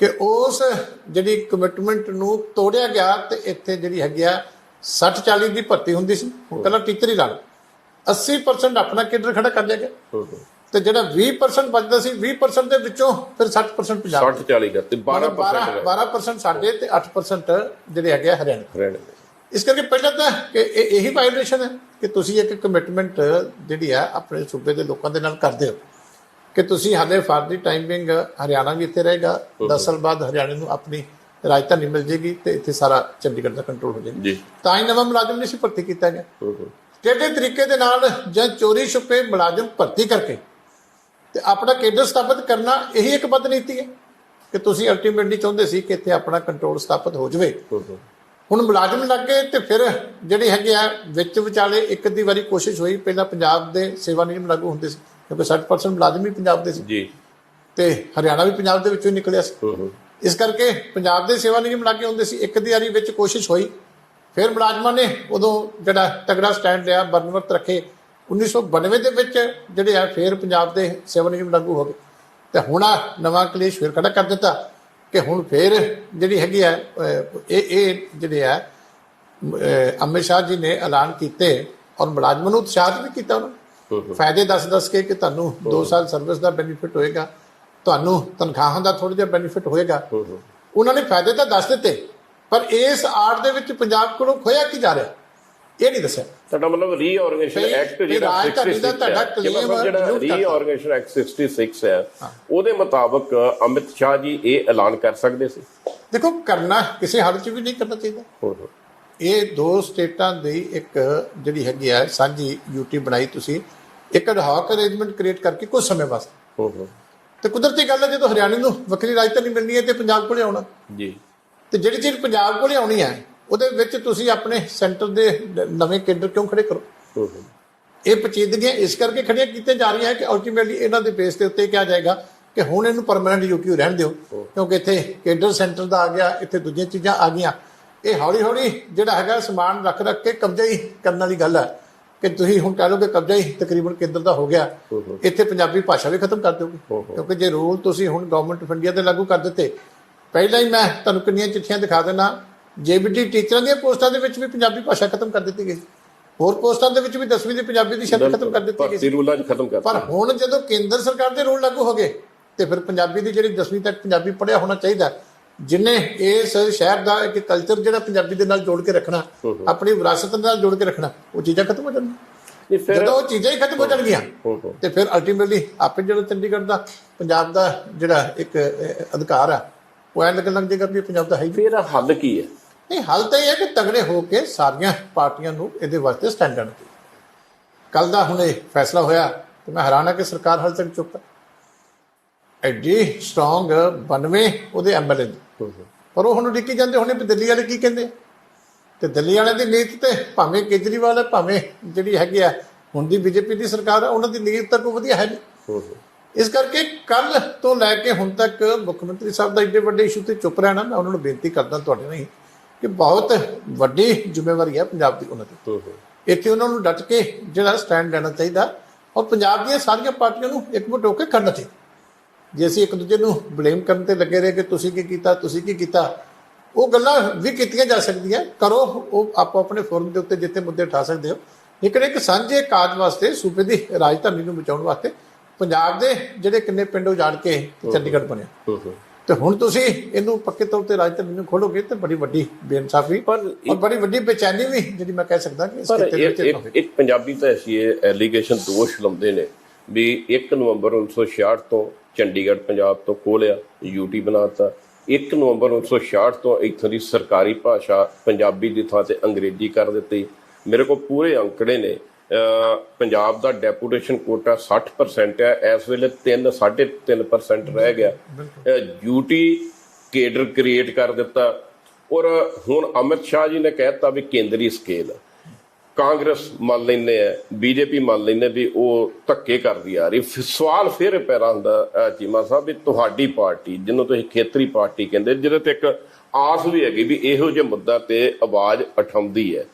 ਕਿ ਉਸ ਜਿਹੜੀ ਕਮਿਟਮੈਂਟ ਨੂੰ ਤੋੜਿਆ ਗਿਆ, ਤੇ ਇੱਥੇ ਜਿਹੜੀ ਹੈਗੀ ਆ 60-40 ਦੀ ਭਰਤੀ ਹੁੰਦੀ ਸੀ, ਉਹ ਪਹਿਲਾਂ ਟੀਚਰ ਹੀ ਲਾ ਲਓ, 80% ਆਪਣਾ ਕੇਡਰ ਖੜਾ ਕਰ ਲਿਆ ਗਿਆ, ਤੇ ਜਿਹੜਾ 20% ਬਚਦਾ ਸੀ, 20% ਦੇ ਵਿੱਚੋਂ ਫਿਰ 60% ਪੰਜਾਬ, 60-40 ਕਰਤੇ 12% ਸਾਡੇ ਤੇ 8% ਜਿਹੜੇ ਹੈਗੇ ਆ ਹਰਿਆਣੇ। ਇਸ ਕਰਕੇ ਪਹਿਲਾਂ ਤਾਂ ਕਿ ਇਹੀ ਵਾਇਲੇਸ਼ਨ ਹੈ ਕਿ ਤੁਸੀਂ ਇੱਕ ਕਮਿਟਮੈਂਟ ਜਿਹੜੀ ਹੈ ਆਪਣੇ ਸੂਬੇ ਦੇ ਲੋਕਾਂ ਦੇ ਨਾਲ ਕਰਦੇ ਹੋ ਕਿ ਤੁਸੀਂ ਹਾਲੇ ਫਾਰ ਦੀ ਟਾਈਮਿੰਗ ਹਰਿਆਣਾ ਵੀ ਇੱਥੇ ਰਹੇਗਾ, 10 ਸਾਲ ਬਾਅਦ ਹਰਿਆਣੇ ਨੂੰ ਆਪਣੀ ਰਾਜਧਾਨੀ ਮਿਲ ਜੇਗੀ ਤੇ ਇੱਥੇ ਸਾਰਾ ਚੰਡੀਗੜ੍ਹ ਦਾ ਕੰਟਰੋਲ ਹੋ ਜਾਏਗਾ। ਤਾਂ ਹੀ ਨਵਾਂ ਮੁਲਾਜ਼ਮ ਨਹੀਂ ਸੀ ਭਰਤੀ ਕੀਤਾ ਗਿਆ। ਟੇਢੇ ਤਰੀਕੇ ਦੇ ਨਾਲ ਜਾਂ ਚੋਰੀ ਛੁਪੇ ਮੁਲਾਜ਼ਮ ਭਰਤੀ ਕਰਕੇ ਤੇ ਆਪਣਾ ਕੇਡਰ ਸਥਾਪਿਤ ਕਰਨਾ, ਇਹੀ ਇੱਕ ਬਦ ਨੀਤੀ ਹੈ ਕਿ ਤੁਸੀਂ ਅਲਟੀਮੇਟਲੀ ਚਾਹੁੰਦੇ ਸੀ ਕਿ ਇੱਥੇ ਆਪਣਾ ਕੰਟਰੋਲ ਸਥਾਪਿਤ ਹੋ ਜਾਵੇ। ਹੁਣ ਮੁਲਾਜ਼ਮ ਲੱਗ ਗਏ ਤੇ ਫਿਰ ਜਿਹੜੀ ਹੈਗੀ ਆ ਵਿੱਚ ਵਿਚਾਲੇ ਇੱਕ ਅੱਧੀ ਵਾਰੀ ਕੋਸ਼ਿਸ਼ ਹੋਈ, ਪਹਿਲਾਂ ਪੰਜਾਬ ਦੇ ਸੇਵਾ ਨਿਯਮ ਲਾਗੂ ਹੁੰਦੇ ਸੀ ਕਿਉਂਕਿ 60% ਮੁਲਾਜ਼ਮ ਵੀ ਪੰਜਾਬ ਦੇ ਸੀ ਜੀ, ਤੇ ਹਰਿਆਣਾ ਵੀ ਪੰਜਾਬ ਦੇ ਵਿੱਚੋਂ ਨਿਕਲਿਆ ਸੀ। ਇਸ ਕਰਕੇ ਪੰਜਾਬ ਦੇ ਸੇਵਾ ਨਿਯਮ ਲਾਗੇ ਹੁੰਦੇ ਸੀ, ਇੱਕ ਅੱਧੀ ਵਾਰੀ ਵਿੱਚ ਕੋਸ਼ਿਸ਼ ਹੋਈ, ਫਿਰ ਮੁਲਾਜ਼ਮਾਂ ਨੇ ਉਦੋਂ ਜਿਹੜਾ ਤਗੜਾ ਸਟੈਂਡ ਲਿਆ, ਬਰਨਵਰਤ ਰੱਖੇ। 1992 ਦੇ ਵਿੱਚ ਜਿਹੜੇ ਆ ਫਿਰ ਪੰਜਾਬ ਦੇ ਸੇਵਾ ਨਿਯਮ ਲਾਗੂ ਹੋ ਗਏ, ਤੇ ਹੁਣ ਨਵਾਂ ਕਲੇਸ਼ ਫਿਰ ਖੜਾ ਕਰ ਦਿੱਤਾ ਕਿ ਹੁਣ ਫਿਰ ਜਿਹੜੀ ਹੈਗੀ ਆ ਇਹ ਜਿਹੜੇ ਆ ਅਮਿਤ ਸ਼ਾਹ ਜੀ ਨੇ ਐਲਾਨ ਕੀਤੇ ਔਰ ਮੁਲਾਜ਼ਮਾਂ ਨੂੰ ਉਤਸ਼ਾਹਿਤ ਵੀ ਕੀਤਾ, ਉਹਨਾਂ ਫਾਇਦੇ ਦੱਸ ਕੇ ਕਿ ਤੁਹਾਨੂੰ 2 ਸਾਲ ਸਰਵਿਸ ਦਾ ਬੈਨੀਫਿਟ ਹੋਏਗਾ, ਤੁਹਾਨੂੰ ਤਨਖਾਹਾਂ ਦਾ ਥੋੜਾ ਜਿਹਾ ਬੈਨੀਫਿਟ ਹੋਏਗਾ। ਉਹਨਾਂ ਨੇ ਫਾਇਦੇ ਤਾਂ ਦੱਸ ਦਿੱਤੇ, ਪਰ ਇਸ ਆੜ ਦੇ ਵਿੱਚ ਪੰਜਾਬ ਕੋਲੋਂ ਖੋਇਆ ਕੀ ਜਾ ਰਿਹਾ ਇਹ ਨਹੀਂ ਦੱਸਿਆ। ਤੁਹਾਡਾ ਮਤਲਬ ਰੀਆਰਗੇਨਾਈਜੇਸ਼ਨ ਐਕਟ ਜਿਹੜਾ 66 ਹੈ ਉਹਦੇ ਮੁਤਾਬਕ ਅਮਿਤ ਸ਼ਾਹ ਜੀ ਇਹ ਐਲਾਨ ਕਰ ਸਕਦੇ ਸੀ? ਦੇਖੋ ਕਰਨਾ ਕਿਸੇ ਹਾਲ 'ਚ ਵੀ ਨਹੀਂ ਕਰਨਾ ਚਾਹੀਦਾ। ਇਹ 2 ਸਟੇਟਾਂ ਦੀ ਇੱਕ ਜਿਹੜੀ ਹੈਗੀ ਆ ਸਾਂਝੀ ਯੂਟੀ ਬਣਾਈ ਤੁਸੀਂ, ਇੱਕ ਐਡਹੌਕ ਅਰੇਂਜਮੈਂਟ ਕ੍ਰੀਏਟ ਕਰਕੇ ਕੁਝ ਸਮੇਂ ਵਾਸਤੇ। ਤੇ ਕੁਦਰਤੀ ਗੱਲ ਹੈ, ਜਦੋਂ ਹਰਿਆਣੇ ਨੂੰ ਵੱਖਰੀ ਰਾਜਧਾਨੀ ਮਿਲਣੀ ਹੈ ਤੇ ਪੰਜਾਬ ਕੋਲੇ ਆਉਣਾ ਜੀ। ਤੇ ਜਿਹੜੀ ਚੀਜ਼ ਪੰਜਾਬ ਕੋਲੇ ਆਉਣੀ ਹੈ ਉਹਦੇ ਵਿੱਚ ਤੁਸੀਂ ਆਪਣੇ ਸੈਂਟਰ ਦੇ ਨਵੇਂ ਕੇਂਦਰ ਕਿਉਂ ਖੜੇ ਕਰੋ? ਇਹ ਪਚੀਦਗੀਆਂ ਇਸ ਕਰਕੇ ਖੜੀਆਂ ਕੀਤੀਆਂ ਜਾ ਰਹੀਆਂ ਕਿ ਅਲਟੀਮੇਟਲੀ ਇਹਨਾਂ ਦੇ ਬੇਸ ਦੇ ਉੱਤੇ ਕਿਹਾ ਜਾਏਗਾ ਕਿ ਹੁਣ ਇਹਨੂੰ ਪਰਮਾਨੈਂਟ ਯੂਟੀ ਰਹਿਣ ਦਿਓ, ਕਿਉਂਕਿ ਇੱਥੇ ਕੇਂਦਰ ਸੈਂਟਰ ਦਾ ਆ ਗਿਆ, ਇੱਥੇ ਦੂਜੀਆਂ ਚੀਜ਼ਾਂ ਆ ਗਈਆਂ। ਇਹ ਹੌਲੀ ਹੌਲੀ ਜਿਹੜਾ ਹੈਗਾ ਸਮਾਨ ਰੱਖ ਕੇ ਕਬਜ਼ਾ ਹੀ ਕਰਨ ਵਾਲੀ ਗੱਲ ਹੈ ਕਿ ਤੁਸੀਂ ਹੁਣ ਕਹਿ ਲਓ ਕਿ ਕਬਜ਼ਾ ਹੀ ਤਕਰੀਬਨ ਕੇਂਦਰ ਦਾ ਹੋ ਗਿਆ। ਇੱਥੇ ਪੰਜਾਬੀ ਭਾਸ਼ਾ ਵੀ ਖਤਮ ਕਰ ਦਿਓਗੇ, ਕਿਉਂਕਿ ਜੇ ਰੂਲ ਤੁਸੀਂ ਹੁਣ ਗਵਰਨਮੈਂਟ ਆਫ ਇੰਡੀਆ ਦੇ ਲਾਗੂ ਕਰ ਦਿੱਤੇ, ਪਹਿਲਾਂ ਹੀ ਮੈਂ ਤੁਹਾਨੂੰ ਕਿੰਨੀਆਂ ਚਿੱਠੀਆਂ ਦਿਖਾ ਦੇਣਾ, ਜੇਬੀਟੀ ਟੀਚਰਾਂ ਦੀਆਂ ਪੋਸਟਾਂ ਦੇ ਵਿੱਚ ਵੀ ਪੰਜਾਬੀ ਭਾਸ਼ਾ ਖਤਮ ਕਰ ਦਿੱਤੀ ਗਈ, ਹੋਰ ਪੋਸਟਾਂ ਦੇ ਵਿੱਚ ਵੀ 10ਵੀਂ ਦੀ ਪੰਜਾਬੀ ਦੀ ਸ਼ਰਤ ਖਤਮ ਕਰ ਦਿੱਤੀ ਗਈ, ਰੂਲਾਂ 'ਚ ਖਤਮ ਕਰ। ਪਰ ਹੁਣ ਜਦੋਂ ਕੇਂਦਰ ਸਰਕਾਰ ਦੇ ਰੂਲ ਲਾਗੂ ਹੋ ਗਏ ਤੇ ਫਿਰ ਪੰਜਾਬੀ ਦੀ ਜਿਹੜੀ 10ਵੀਂ ਤੱਕ ਪੰਜਾਬੀ ਪੜ੍ਹਿਆ ਹੋਣਾ ਚਾਹੀਦਾ, ਜਿਨੇ ਇਸ ਸ਼ਹਿਰ ਦਾ ਇੱਕ ਕਲਚਰ ਜਿਹੜਾ ਪੰਜਾਬੀ ਦੇ ਨਾਲ ਜੋੜ ਕੇ ਰੱਖਣਾ, ਆਪਣੀ ਵਿਰਾਸਤ ਨਾਲ ਜੋੜ ਕੇ ਰੱਖਣਾ, ਉਹ ਚੀਜ਼ਾਂ ਖਤਮ ਹੋ ਜਾਣਗੀਆਂ। ਜਦੋਂ ਉਹ ਚੀਜ਼ਾਂ ਹੀ ਖਤਮ ਹੋ ਜਾਣਗੀਆਂ ਤੇ ਫਿਰ ਅਲਟੀਮੇਟਲੀ ਆਪੇ ਜਿਹੜਾ ਚੰਡੀਗੜ੍ਹ ਦਾ ਪੰਜਾਬ ਦਾ ਜਿਹੜਾ ਇੱਕ ਅਧਿਕਾਰ ਆ ਉਹ ਐਂ ਲੱਗਣ ਲੱਗ ਜਾਏਗਾ ਵੀ ਪੰਜਾਬ ਦਾ ਹੈ ਹੀ। ਫਿਰ ਹੱਲ ਕੀ ਹੈ? ਨਹੀਂ, ਹੱਲ ਤਾਂ ਇਹ ਹੈ ਕਿ ਤਗੜੇ ਹੋ ਕੇ ਸਾਰੀਆਂ ਪਾਰਟੀਆਂ ਨੂੰ ਇਹਦੇ ਵਾਸਤੇ ਸਟੈਂਡ ਲੈਣਾ ਚਾਹੀਦਾ। ਕੱਲ ਦਾ ਹੁਣ ਇਹ ਫੈਸਲਾ ਹੋਇਆ ਤੇ ਮੈਂ ਹੈਰਾਨ ਹਾਂ ਕਿ ਸਰਕਾਰ ਹਾਲੇ ਤੱਕ ਚੁੱਪ ਹੈ। ਐਡੀ ਸਟਰੋਂਗ 92 ਉਹਦੇ ਐਮਐਲਏ ਨੇ, ਪਰ ਉਹ ਹੁਣ ਉਡੀਕੀ ਜਾਂਦੇ ਹੋਣੇ ਵੀ ਦਿੱਲੀ ਵਾਲੇ ਕੀ ਕਹਿੰਦੇ। ਤੇ ਦਿੱਲੀ ਵਾਲਿਆਂ ਦੀ ਨੀਤ ਤੇ ਭਾਵੇਂ ਕੇਜਰੀਵਾਲ ਹੈ, ਭਾਵੇਂ ਜਿਹੜੀ ਹੈਗੀ ਆ ਹੁਣ ਦੀ ਬੀਜੇਪੀ ਦੀ ਸਰਕਾਰ ਹੈ, ਉਹਨਾਂ ਦੀ ਨੀਤ ਤਾਂ ਕੋਈ ਵਧੀਆ ਹੈ ਨਹੀਂ। ਇਸ ਕਰਕੇ ਕੱਲ ਤੋਂ ਲੈ ਕੇ ਹੁਣ ਤੱਕ ਮੁੱਖ ਮੰਤਰੀ ਸਾਹਿਬ ਦਾ ਏਡੇ ਵੱਡੇ ਇਸ਼ੂ ਤੇ ਚੁੱਪ ਰਹਿਣਾ, ਮੈਂ ਉਹਨਾਂ ਨੂੰ ਬੇਨਤੀ ਕਰਦਾ ਤੁਹਾਡੇ ਨਾਲ ਕਿ ਬਹੁਤ ਵੱਡੀ ਜ਼ਿੰਮੇਵਾਰੀ ਹੈ ਪੰਜਾਬ ਦੀ ਉਹਨਾਂ ਦੀ। ਇੱਥੇ ਉਹਨਾਂ ਨੂੰ ਡਟ ਕੇ ਜਿਹੜਾ ਸਟੈਂਡ ਲੈਣਾ ਚਾਹੀਦਾ ਔਰ ਪੰਜਾਬ ਦੀਆਂ ਸਾਰੀਆਂ ਪਾਰਟੀਆਂ ਨੂੰ ਇਕਮੁੱਠ ਹੋ ਕੇ ਕਰਨਾ ਚਾਹੀਦਾ। ਜੇ ਅਸੀਂ ਇੱਕ ਦੂਜੇ ਨੂੰ ਬਲੇਮ ਕਰਨ ਤੇ ਲੱਗੇ ਰਹੇ ਕਿ ਤੁਸੀਂ ਕੀ ਕੀਤਾ, ਤੁਸੀਂ ਕੀ ਕੀਤਾ, ਉਹ ਗੱਲਾਂ ਵੀ ਕੀਤੀਆਂ ਜਾ ਸਕਦੀਆਂ, ਕਰੋ ਉਹ ਆਪੋ ਆਪਣੇ ਫੋਰਮ ਦੇ ਉੱਤੇ ਜਿੱਥੇ ਮੁੱਦੇ ਉਠਾ ਸਕਦੇ ਹੋ, ਲੇਕਿਨ ਇੱਕ ਸਾਂਝੇ ਕਾਜ ਵਾਸਤੇ, ਸੂਬੇ ਦੀ ਰਾਜਧਾਨੀ ਨੂੰ ਬਚਾਉਣ ਵਾਸਤੇ, ਪੰਜਾਬ ਦੇ ਜਿਹੜੇ ਕਿੰਨੇ ਪਿੰਡ ਉਜਾੜ ਕੇ ਚੰਡੀਗੜ੍ਹ ਬਣਿਆ, ਤੇ ਹੁਣ ਤੁਸੀਂ ਇਹਨੂੰ ਪੱਕੇ ਤੌਰ ਤੇ ਰਾਜਧਾਨੀ ਨੂੰ ਖੋਲੋਗੇ ਤੇ ਬੜੀ ਵੱਡੀ ਬੇਇਨਸਾਫੀ ਔਰ ਬੜੀ ਵੱਡੀ ਬੇਚੈਨੀ ਵੀ ਜਿਹੜੀ ਮੈਂ ਕਹਿ ਸਕਦਾ ਕਿ ਇਸ ਖੇਤਰ ਵਿੱਚ ਇੱਕ ਪੰਜਾਬੀ ਤਾਂ ਐਸੀ ਐਲੀਗੇਸ਼ਨ ਦੋਸ਼ ਲਾਉਂਦੇ ਨੇ ਵੀ 1 ਨਵੰਬਰ 1966 ਤੋਂ ਚੰਡੀਗੜ੍ਹ ਪੰਜਾਬ ਤੋਂ ਖੋਲਿਆ, ਯੂਟੀ ਬਣਾਤਾ। 1 ਨਵੰਬਰ 1966 ਤੋਂ ਇੱਥੋਂ ਦੀ ਸਰਕਾਰੀ ਭਾਸ਼ਾ ਪੰਜਾਬੀ ਦੀ ਥਾਂ ਤੇ ਅੰਗਰੇਜ਼ੀ ਕਰ ਦਿੱਤੀ। ਮੇਰੇ ਕੋਲ ਪੂਰੇ ਅੰਕੜੇ ਨੇ। ਪੰਜਾਬ ਦਾ ਡੈਪੂਟੇਸ਼ਨ ਕੋਟਾ 60% ਹੈ, ਇਸ ਵੇਲੇ 3.5% ਰਹਿ ਗਿਆ। ਯੂਟੀ ਕੇਡਰ ਕ੍ਰੀਏਟ ਕਰ ਦਿੱਤਾ ਔਰ ਹੁਣ ਅਮਿਤ ਸ਼ਾਹ ਜੀ ਨੇ ਕਹਿ ਦਿੱਤਾ ਵੀ ਕੇਂਦਰੀ ਸਕੇਲ। ਕਾਂਗਰਸ ਮੰਨ ਲੈਂਦੇ ਆ, ਬੀਜੇਪੀ ਮੰਨ ਲੈਂਦੇ ਵੀ ਉਹ ਧੱਕੇ ਕਰਦੀ ਆ ਰਹੀ। ਸਵਾਲ ਫਿਰ ਪੈਦਾ ਹੁੰਦਾ ਚੀਮਾ ਸਾਹਿਬ ਵੀ ਤੁਹਾਡੀ ਪਾਰਟੀ ਜਿਹਨੂੰ ਤੁਸੀਂ ਖੇਤਰੀ ਪਾਰਟੀ ਕਹਿੰਦੇ, ਜਿਹਦੇ ਤੇ ਇੱਕ ਆਸ ਵੀ ਹੈਗੀ ਵੀ ਇਹੋ ਜਿਹੇ ਮੁੱਦਾ ਤੇ ਆਵਾਜ਼ ਉਠਾਉਂਦੀ ਹੈ,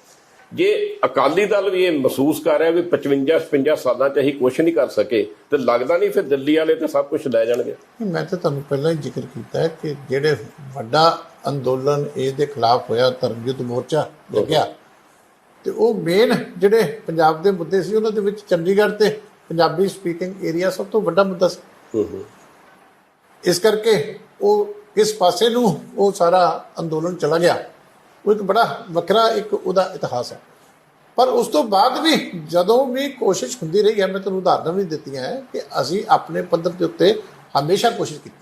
ਜੇ ਅਕਾਲੀ ਦਲ ਵੀ ਇਹ ਮਹਿਸੂਸ ਕਰ ਰਿਹਾ ਵੀ 55 ਸਾਲਾਂ 'ਚ ਅਸੀਂ ਕੁਛ ਨਹੀਂ ਕਰ ਸਕੇ ਤੇ ਲੱਗਦਾ ਨਹੀਂ ਫਿਰ ਦਿੱਲੀ ਵਾਲੇ ਤੇ ਸਭ ਕੁਝ ਲੈ ਜਾਣਗੇ। ਮੈਂ ਤਾਂ ਤੁਹਾਨੂੰ ਪਹਿਲਾਂ ਹੀ ਜ਼ਿਕਰ ਕੀਤਾ ਹੈ ਕਿ ਜਿਹੜੇ ਵੱਡਾ ਅੰਦੋਲਨ ਇਹਦੇ ਖਿਲਾਫ ਹੋਇਆ, ਧਰਮ ਯੁੱਧ ਮੋਰਚਾ ਲੱਗਿਆ, ਤੇ ਉਹ ਮੇਨ ਜਿਹੜੇ ਪੰਜਾਬ ਦੇ ਮੁੱਦੇ ਸੀ ਉਹਨਾਂ ਦੇ ਵਿੱਚ ਚੰਡੀਗੜ੍ਹ ਤੇ ਪੰਜਾਬੀ ਸਪੀਕਿੰਗ ਏਰੀਆ ਸਭ ਤੋਂ ਵੱਡਾ ਮੁੱਦਾ ਸੀ। ਇਸ ਕਰਕੇ ਉਹ ਕਿਸ ਪਾਸੇ ਨੂੰ ਉਹ ਸਾਰਾ ਅੰਦੋਲਨ ਚਲਾ ਗਿਆ, ਉਹ ਇੱਕ ਬੜਾ ਵੱਖਰਾ ਇੱਕ ਉਹਦਾ ਇਤਿਹਾਸ ਹੈ। ਪਰ ਉਸ ਤੋਂ ਬਾਅਦ ਵੀ ਜਦੋਂ ਵੀ ਕੋਸ਼ਿਸ਼ ਹੁੰਦੀ ਰਹੀ ਹੈ, ਮੈਂ ਤੁਹਾਨੂੰ ਉਦਾਹਰਨਾਂ ਵੀ ਦਿੱਤੀਆਂ ਹੈ ਕਿ ਅਸੀਂ ਆਪਣੇ ਪੱਧਰ ਦੇ ਉੱਤੇ ਹਮੇਸ਼ਾ ਕੋਸ਼ਿਸ਼ ਕੀਤੀ,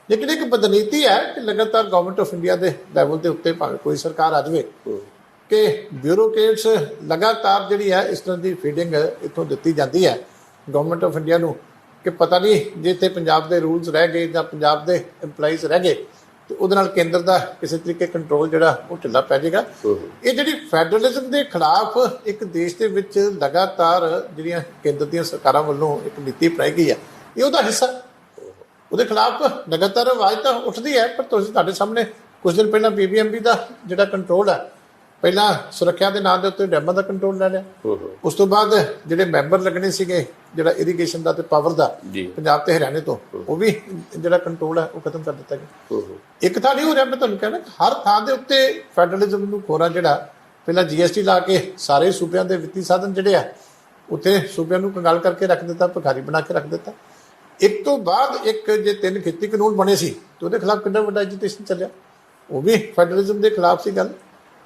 ਲੇਕਿਨ ਇੱਕ ਬਦਨੀਤੀ ਹੈ ਕਿ ਲਗਾਤਾਰ ਗਵਰਨਮੈਂਟ ਆਫ ਇੰਡੀਆ ਦੇ ਲੈਵਲ ਦੇ ਉੱਤੇ ਭਾਵੇਂ ਕੋਈ ਸਰਕਾਰ ਆ ਜਾਵੇ ਕਿ ਬਿਊਰੋਕਰੇਟਸ ਲਗਾਤਾਰ ਜਿਹੜੀ ਹੈ ਇਸ ਤਰ੍ਹਾਂ ਦੀ ਫੀਡਿੰਗ ਇੱਥੋਂ ਦਿੱਤੀ ਜਾਂਦੀ ਹੈ ਗਵਰਨਮੈਂਟ ਆਫ ਇੰਡੀਆ ਨੂੰ ਕਿ ਪਤਾ ਨਹੀਂ ਜੇ ਇੱਥੇ ਪੰਜਾਬ ਦੇ ਰੂਲਸ ਰਹਿ ਗਏ ਜਾਂ ਪੰਜਾਬ ਦੇ EMPLOYEES ਰਹਿ ਗਏ ਤੇ ਉਹਦੇ ਨਾਲ ਕੇਂਦਰ ਦਾ ਕਿਸੇ ਤਰੀਕੇ ਕੰਟਰੋਲ ਜਿਹੜਾ ਉਹ ਢਿੱਲਾ ਪੈ ਜਾਏਗਾ। ਇਹ ਜਿਹੜੀ ਫੈਡਰਲਿਜ਼ਮ ਦੇ ਖਿਲਾਫ ਇੱਕ ਦੇਸ਼ ਦੇ ਵਿੱਚ ਲਗਾਤਾਰ ਜਿਹੜੀਆਂ ਕੇਂਦਰ ਦੀਆਂ ਸਰਕਾਰਾਂ ਵੱਲੋਂ ਇੱਕ ਨੀਤੀ ਅਪਣਾਈ ਗਈ ਹੈ, ਇਹ ਉਹਦਾ ਹਿੱਸਾ। ਉਹਦੇ ਖਿਲਾਫ ਲਗਾਤਾਰ ਆਵਾਜ਼ ਤਾਂ ਉੱਠਦੀ ਹੈ, ਪਰ ਤੁਸੀਂ ਤੁਹਾਡੇ ਸਾਹਮਣੇ ਕੁਝ ਦਿਨ ਪਹਿਲਾਂ BBMP ਦਾ ਜਿਹੜਾ ਕੰਟਰੋਲ ਹੈ, ਪਹਿਲਾਂ ਸੁਰੱਖਿਆ ਦੇ ਨਾਂ ਦੇ ਉੱਤੇ ਡੈਮਾਂ ਦਾ ਕੰਟਰੋਲ ਲੈ ਲਿਆ, ਉਸ ਤੋਂ ਬਾਅਦ ਜਿਹੜੇ ਮੈਂਬਰ ਲੱਗਣੇ ਸੀਗੇ ਜਿਹੜਾ ਇਰੀਗੇਸ਼ਨ ਦਾ ਤੇ ਪਾਵਰ ਦਾ ਪੰਜਾਬ ਤੇ ਹਰਿਆਣੇ ਤੋਂ, ਉਹ ਵੀ ਜਿਹੜਾ ਕੰਟਰੋਲ ਹੈ ਉਹ ਖਤਮ ਕਰ ਦਿੱਤਾ ਗਿਆ। ਇੱਕ ਥਾਂ ਨਹੀਂ ਹੋ ਰਿਹਾ, ਮੈਂ ਤੁਹਾਨੂੰ ਕਹਿਣਾ ਹਰ ਥਾਂ ਦੇ ਉੱਤੇ ਫੈਡਰਲਿਜ਼ਮ ਨੂੰ ਖੋਰਾ ਜਿਹੜਾ ਪਹਿਲਾਂ GST ਲਾ ਕੇ ਸਾਰੇ ਸੂਬਿਆਂ ਦੇ ਵਿੱਤੀ ਸਾਧਨ ਜਿਹੜੇ ਆ ਉੱਥੇ ਸੂਬਿਆਂ ਨੂੰ ਕੰਗਾਲ ਕਰਕੇ ਰੱਖ ਦਿੱਤਾ, ਭਿਖਾਰੀ ਬਣਾ ਕੇ ਰੱਖ ਦਿੱਤਾ। ਇੱਕ ਤੋਂ ਬਾਅਦ ਇੱਕ ਜੇ 3 ਖੇਤੀ ਕਾਨੂੰਨ ਬਣੇ ਸੀ ਤੇ ਉਹਦੇ ਖਿਲਾਫ ਕਿੰਨਾ ਵੱਡਾ ਐਜੀਟੇਸ਼ਨ ਚੱਲਿਆ, ਉਹ ਵੀ ਫੈਡਰਲਿਜ਼ਮ ਦੇ ਖਿਲਾਫ ਸੀ ਗੱਲ।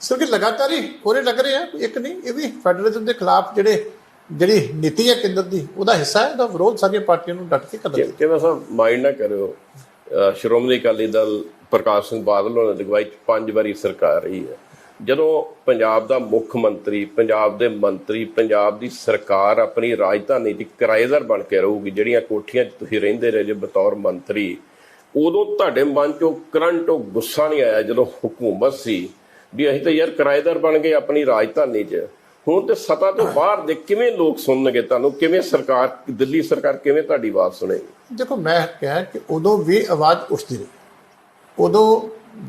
ਸਿਰ ਕਿ ਲਗਾਤਾਰ ਹੀ ਹੋਰੇ ਲੱਗ ਰਹੇ ਆ, ਇੱਕ ਨਹੀਂ, ਇਹ ਵੀ ਫੈਡਰਲਿਜ਼ਮ ਦੇ ਖਿਲਾਫ ਜਿਹੜੀ ਨੀਤੀ ਹੈ ਕੇਂਦਰ ਦੀ ਉਹਦਾ ਹਿੱਸਾ ਹੈ। ਇਹਦਾ ਵਿਰੋਧ ਸਾਰੀਆਂ ਪਾਰਟੀਆਂ ਨੂੰ ਡਟ ਕੇ ਕਰਨਾ ਚਾਹੀਦਾ। ਕਿਵੇਂ ਸਾਹਿਬ ਮਾਈਂਡ ਨਾ ਕਰਿਓ, ਸ਼੍ਰੋਮਣੀ ਅਕਾਲੀ ਦਲ ਪ੍ਰਕਾਸ਼ ਸਿੰਘ ਬਾਦਲ ਹੋਣਾ ਦੀ ਅਗਵਾਈ 'ਚ 5 ਵਾਰੀ ਸਰਕਾਰ ਰਹੀ ਹੈ, ਜਦੋਂ ਪੰਜਾਬ ਦਾ ਮੁੱਖ ਮੰਤਰੀ, ਪੰਜਾਬ ਦੇ ਮੰਤਰੀ, ਪੰਜਾਬ ਦੀ ਸਰਕਾਰ ਆਪਣੀ ਰਾਜਧਾਨੀ 'ਚ ਕਿਰਾਏਦਾਰ ਬਣ ਕੇ ਰਹੂਗੀ, ਜਿਹੜੀਆਂ ਕੋਠੀਆਂ 'ਚ ਤੁਸੀਂ ਰਹਿੰਦੇ ਰਹੇ ਜੇ ਬਤੌਰ ਮੰਤਰੀ, ਉਦੋਂ ਤੁਹਾਡੇ ਮਨ 'ਚੋਂ ਕਰੰਟ ਉਹ ਗੁੱਸਾ ਨਹੀਂ ਆਇਆ ਜਦੋਂ ਹੁਕੂਮਤ ਸੀ ਵੀ ਅਸੀਂ ਤਾਂ ਯਾਰ ਕਿਰਾਏਦਾਰ ਬਣ ਗਏ ਆਪਣੀ ਰਾਜਧਾਨੀ 'ਚ, ਹੁਣ ਤੇ ਸੱਤਾ ਤੋਂ ਬਾਹਰ ਦੇ ਕਿਵੇਂ ਲੋਕ ਸੁਣਨਗੇ ਤੁਹਾਨੂੰ, ਕਿਵੇਂ ਸਰਕਾਰ, ਦਿੱਲੀ ਸਰਕਾਰ ਕਿਵੇਂ ਤੁਹਾਡੀ ਆਵਾਜ਼ ਸੁਣੇਗੀ? ਦੇਖੋ, ਮੈਂ ਕਿਹਾ ਕਿ ਉਦੋਂ ਵੀ ਆਵਾਜ਼ ਉੱਠਦੀ ਰਹੀ। ਉਦੋਂ